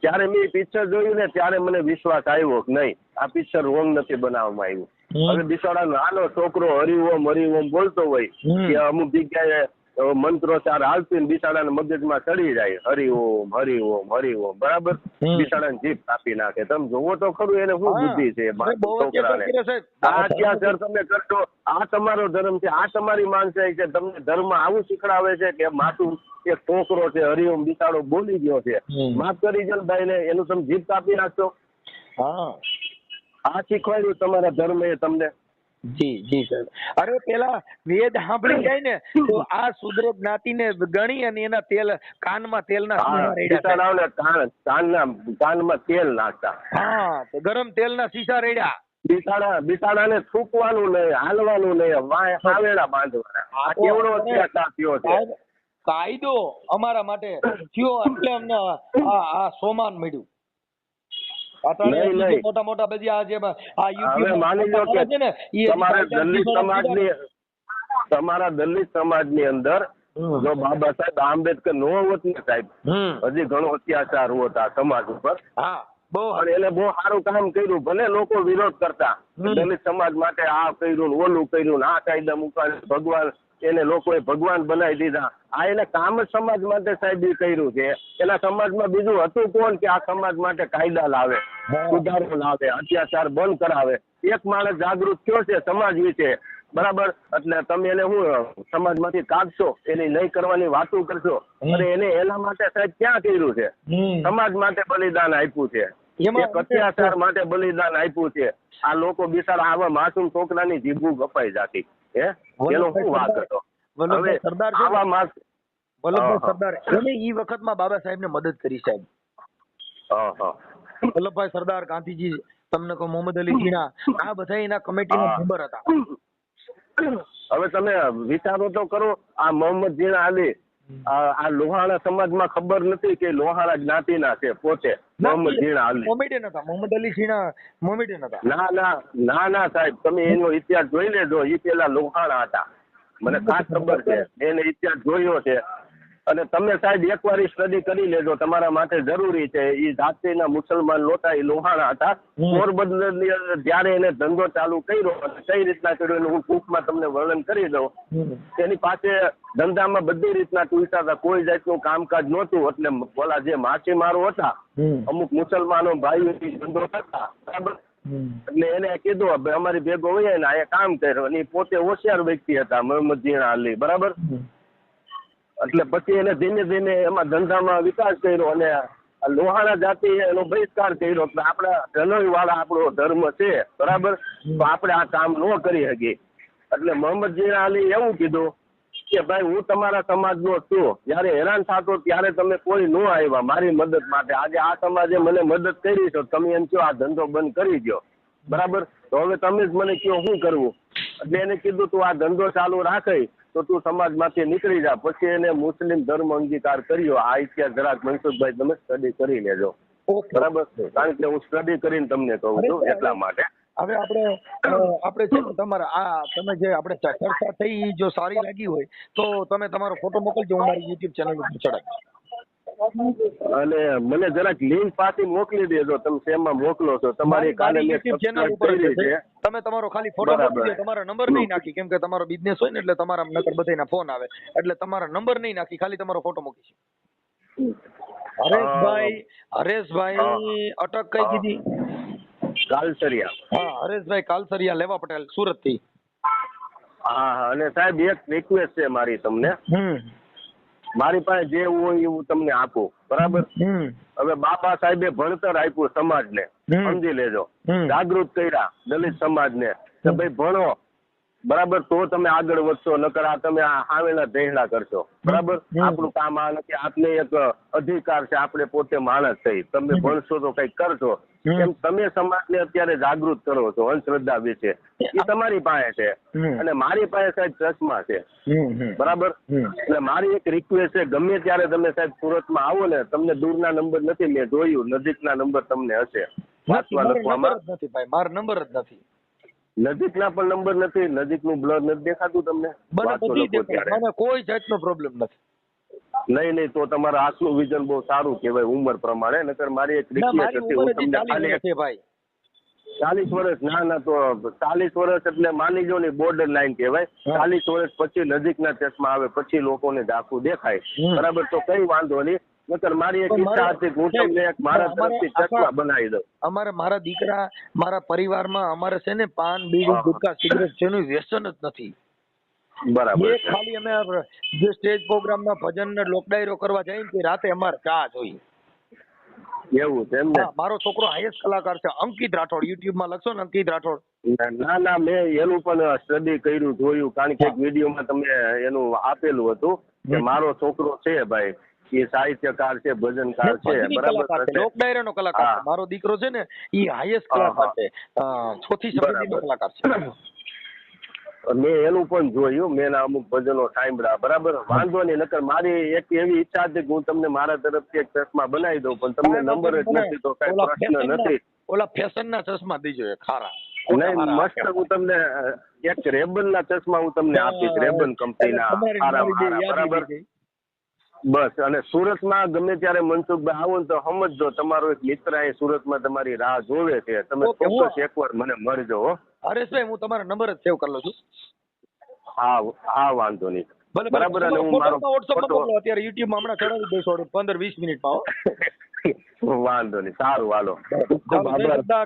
ત્યારે મેં પિક્ચર જોયું ને ત્યારે મને વિશ્વાસ આવ્યો કે નહીં આ પિક્ચર રોંગ નથી બનાવવામાં આવ્યું. હવે બિચારા નાનો છોકરો હરિઓમ બોલતો હોય કે અમુક જગ્યાએ મંત્રોચ્ચાર હાલતી ને બિચારાને મગજમાં ચડી જાય હરિઓમ બરાબર. બિચારાને જીભ કાપી નાખે. તમે જોવો તો ખરું એને શું બુદ્ધિ છે છોકરાને. આ અત્યાચાર તમે કરશો આ તમારો ધર્મ છે આ તમારી માનસાઈ છે. તમને ધર્મ આવું શીખડાવે છે કે માથું એક છોકરો છે હરિઓમ બિચારો બોલી ગયો છે માફ કરી જો ભાઈ ને એનું તમે જીભ કાપી નાખશો. આ શીખવાડ્યું તમારા ધર્મે તમને. જી જી સાહેબ. અરે પેલા વેદ સાંભળી જાય ને તો આ શુદ્ર જ્ઞાતિને ગણી અને એના કાનમાં તેલના શીશા રેડ્યા. કાનમાં તેલ નાખતા. હા તો ગરમ તેલના શીશા રેડ્યા. બિસાડાને થૂકવાનું નહીં હાલવાનું નહીં વાય હાવેડા બાંધવાના. આ કેવડો અત્યાચાર થયો છે. કાયદો અમારા માટે થયો એટલે અમને આ સોમાન મળ્યું. મોટા મોટા બધી આ જે હવે માની લો કે તમારા દલિત સમાજની અંદર જો બાબા સાહેબ આંબેડકર નો હોત ને સાહેબ હજી ઘણો અત્યાચાર હોત આ સમાજ ઉપર. અને એને બહુ સારું કામ કર્યું. ભલે લોકો વિરોધ કરતા દલિત સમાજ માટે આ કર્યું ઓલું કર્યું આ કાયદા મુકાય ભગવાન એને લોકોએ ભગવાન બનાવી દીધા. આ એને કામ જ સમાજ માટે સાહેબ એ કર્યું છે. એના સમાજમાં બીજું હતું કોણ કે આ સમાજ માટે કાયદા લાવે સુધારો લાવે અત્યાચાર બંધ કરાવે. એક માણસ જાગૃત થયો છે સમાજ વિશે બરાબર એટલે તમે એને હું સમાજમાંથી કાઢશો એની નહીં કરવાની વાતો કરશો. અને એને એના માટે સાહેબ ક્યાં કર્યું છે? સમાજ માટે બલિદાન આપ્યું છે. એક અત્યાચાર માટે બલિદાન આપ્યું છે. આ લોકો બિચારા આવા માસૂમ છોકરાની જીભું કપાઈ જાતી એનો શું વાત હતો? હવે આવા માસ વલ્લભભાઈ સરદાર એને ઈ વખતમાં બાબા સાહેબને મદદ કરી સાહેબ. વલ્લભભાઈ સરદાર ગાંધીજી તમને કહો મોહમ્મદ અલી જીના આ બધા એના કમિટીના મેમ્બર હતા. હવે તમે વિચારો તો કરો આ મોહમ્મદ જીના અલી આ લોહાણા સમાજમાં ખબર નથી કે લોહાણા જ્ઞાતિના છે પોતે મોહમ્મદ જીના અલી. મોમેડિયન હતા. મોહમ્મદ અલી જીના મોમેડિયન હતા. ના સાહેબ તમે એનો ઇતિહાસ જોઈ લેજો. એ પેલા લોહાણા હતા મને ખાસ ખબર છે. એને ઇતિહાસ જોયો છે. અને તમે સાહેબ એકવાર સ્ટડી કરી લેજો તમારા માટે જરૂરી છે. એ જાતિના મુસલમાન નહોતા એ લોહાણા હતા. પોરબંદર ની અંદર જયારે એને ધંધો ચાલુ કર્યો કઈ રીતના કર્યો એનું હું ટૂંકમાં તમને વર્ણન કરી દઉં. એની પાસે ધંધામાં બધી રીતના ટૂંકા હતા. કોઈ જાતનું કામકાજ નહોતું. એટલે ઓલા જે માછીમારો હતા અમુક મુસલમાનો ભાઈઓ ધંધો કરતા બરાબર. એટલે એને કીધું અમારી ભેગો હોય ને આ કામ કર્યો. અને પોતે હોશિયાર વ્યક્તિ હતા મોહમ્મદ જીના અલી બરાબર. એટલે પછી એને ધીમે ધીમે એમાં ધંધામાં વિકાસ કર્યો અને લોહાણા જાતિ એનો બહિષ્કાર કર્યો. આપણા જનોઈ વાળા આપણો ધર્મ છે બરાબર તો આપણે આ કામ ન કરી શકીએ. એટલે મોહમ્મદ જીના અલી એવું કીધું કે ભાઈ હું તમારા સમાજનો છું. જયારે હેરાન થતો ત્યારે તમે કોઈ ન આવ્યા મારી મદદ માટે. આજે આ સમાજે મને મદદ કરી છે તમે એમ કહો આ ધંધો બંધ કરી દો બરાબર. તો હવે તમે જ મને કહો શું કરવું? એટલે એને કીધું તું આ ધંધો ચાલુ રાખે તો તું સમાજમાંથી નીકળી જા. પછી એને મુસ્લિમ ધર્મ અંગીકાર કર્યો. આ ઇતિહાસ જરાક મનસુખભાઈ તમે સ્ટડી કરી લેજો બરાબર. કારણ કે હું સ્ટડી કરીને તમને કહું છું એટલા માટે. હવે આપણે છે ને તમારા આ તમે જે આપણે ચર્ચા થઈ જો સારી લાગી હોય તો તમે તમારો ફોટો મોકલજો. હું મારી YouTube ચેનલ ઉપર ચડાવીશ. અને મને જરાક લિંક પાછી મોકલી દેજો. તમે શેમાં મોકલો છો? તમારી કાલે મેં YouTube ચેનલ ઉપર છે. તમે તમારો ખાલી ફોટો મોકલી દો. તમારા નંબર નહીં નાખી કેમ કે તમારો બિઝનેસ હોય ને એટલે તમારા નકર બધાના ફોન આવે એટલે તમારા નંબર નહીં નાખી ખાલી તમારો ફોટો મૂકીશ. હરેશભાઈ અટક કઈ કીધી? કાલસરિયા. હા, હરેશભાઈ કાલસરિયા, લેવા પટેલ, સુરત થી. હા હા. અને સાહેબ એક રિક્વેસ્ટ છે મારી તમને. મારી પાસે જે હોય એવું તમને આપું, બરાબર? હવે બાબા સાહેબે ભણતર આપ્યું સમાજને, સમજી લેજો. જાગૃત કર્યા દલિત સમાજને કે ભાઈ ભણો, બરાબર, તો તમે આગળ વધશો, નકર આ તમે આ હાવેલા ધૈણા કરશો, બરાબર? આપણું કામ આ નથી. આપને એક અધિકાર છે, આપણે પોતે માણસ થઈ, તમે ભણશો તો કઈક કરશો. એમ તમે સમાજને અત્યારે જાગૃત કરો છો અંધશ્રદ્ધા વિશે, એ તમારી પાસે છે. અને મારી પાસે સાહેબ ચશ્મા છે, બરાબર? એટલે મારી એક રિક્વેસ્ટ છે, ગમે ત્યારે તમે સાહેબ સુરતમાં આવો ને, તમને દૂરના નંબર નથી, મેં જોયું, નજીકના નંબર તમને હશે વાંચવા લખવામાં. નથી ભાઈ, મારો નંબર જ નથી. નજીકના પણ નંબર નથી, નજીકનું બ્લર નથી દેખાતું તમને વાંચો લખો ત્યારે? મને કોઈ જાતનો પ્રોબ્લેમ નથી. નહીં, તો તમારા આંખનું વિઝન બહુ સારું કહેવાય ઉંમર પ્રમાણે. નકર મારી એક રિક્વેસ્ટ હતી, હું તમને ખાલી 40 વર્ષ, ના તો 40 વર્ષ એટલે માની લો ને બોર્ડર લાઈન કહેવાય. 40 વર્ષ પછી નજીકના ચશ્મા આવે, પછી લોકોને ઝાંખું દેખાય, બરાબર? તો કઈ વાંધો નહીં. નકર મારી એક ઈચ્છા હતી કે હું તમને એક મારા તરફથી ચશ્મા બનાવી દઉં. મારા દીકરા, મારા પરિવારમાં અમારે છે ને પાન, બીડી, ગુટખા, સિગરેટ જેનું વ્યસન જ નથી. બરાબર. ખાલી અમે જે સ્ટેજ પ્રોગ્રામમાં ભજન ને લોક ડાયરો કરવા જઈએ ને રાતે અમારે ચા જોઈએ. એવું છે એમ ને? મારો છોકરો હાઈએસ્ટ કલાકાર છે, અંકિત રાઠોડ. યુટ્યુબમાં લખશો ને અંકિત રાઠોડ. ના, મેં એનું પણ સ્ટડી કર્યું, જોયું. કારણ કે એક વિડીયોમાં તમે એનું આપેલું હતું કે મારો છોકરો છે ભાઈ, એ સાહિત્યકાર છે, ભજનકાર છે, બરાબર? લોક ડાયરાનો કલાકાર છે. મારો દીકરો છે ને એ હાઈએસ્ટ કલાકાર છે, ચોથી સમિતિનો કલાકાર છે. મેં એનું પણ જોયું, મેં એના અમુક ભજનો સાંભળ્યા, બરાબર? વાંધો નહીં. નકર મારી એક એવી ઈચ્છા હતી કે હું તમને મારા તરફથી એક ચશ્મા બનાવી દઉં, પણ તમને નંબર જ નથી તો કઈ પ્રશ્ન નથી. ઓલા ફેશનના ચશ્મા દીજો એક ખારા. નહીં, મસ્ત. હું તમને એક રેબનના ચશ્મા હું તમને આપીશ, રેબન કંપનીના, બરાબર? બસ. અને સુરતમાં ગમે ત્યારે મનસુખભાઈ આવો ને તો સમજજો, તમારો એક મિત્ર અહીં સુરતમાં તમારી રાહ જોવે છે. તમે ચોક્કસ એકવાર મને મળજો. હો હરેશભાઈ, હું તમારો નંબર જ સેવ કરી લઉં છું. હા, વાંધો નહીં, બરાબર? અને હું મારો અત્યારે યુટ્યુબમાં હમણાં ચડાવી દઈશું 15-20 મિનિટમાં. વાંધો નહીં, સારું, હાલો.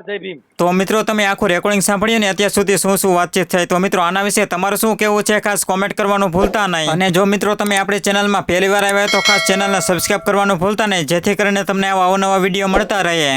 જય ભીમ. તો મિત્રો તમે આખું રેકોર્ડિંગ સાંભળ્યું ને અત્યાર સુધી શું વાતચીત થઈ, તો મિત્રો આના વિશે તમારું શું કહેવું છે ખાસ કોમેન્ટ કરવાનું ભૂલતા નહીં. અને જો મિત્રો તમે આપણી ચેનલમાં પહેલી વાર આવ્યા તો ખાસ ચેનલને સબસ્ક્રાઇબ કરવાનું ભૂલતા નહીં, જેથી કરીને તમને આવા અવનવા વિડીયો મળતા રહે.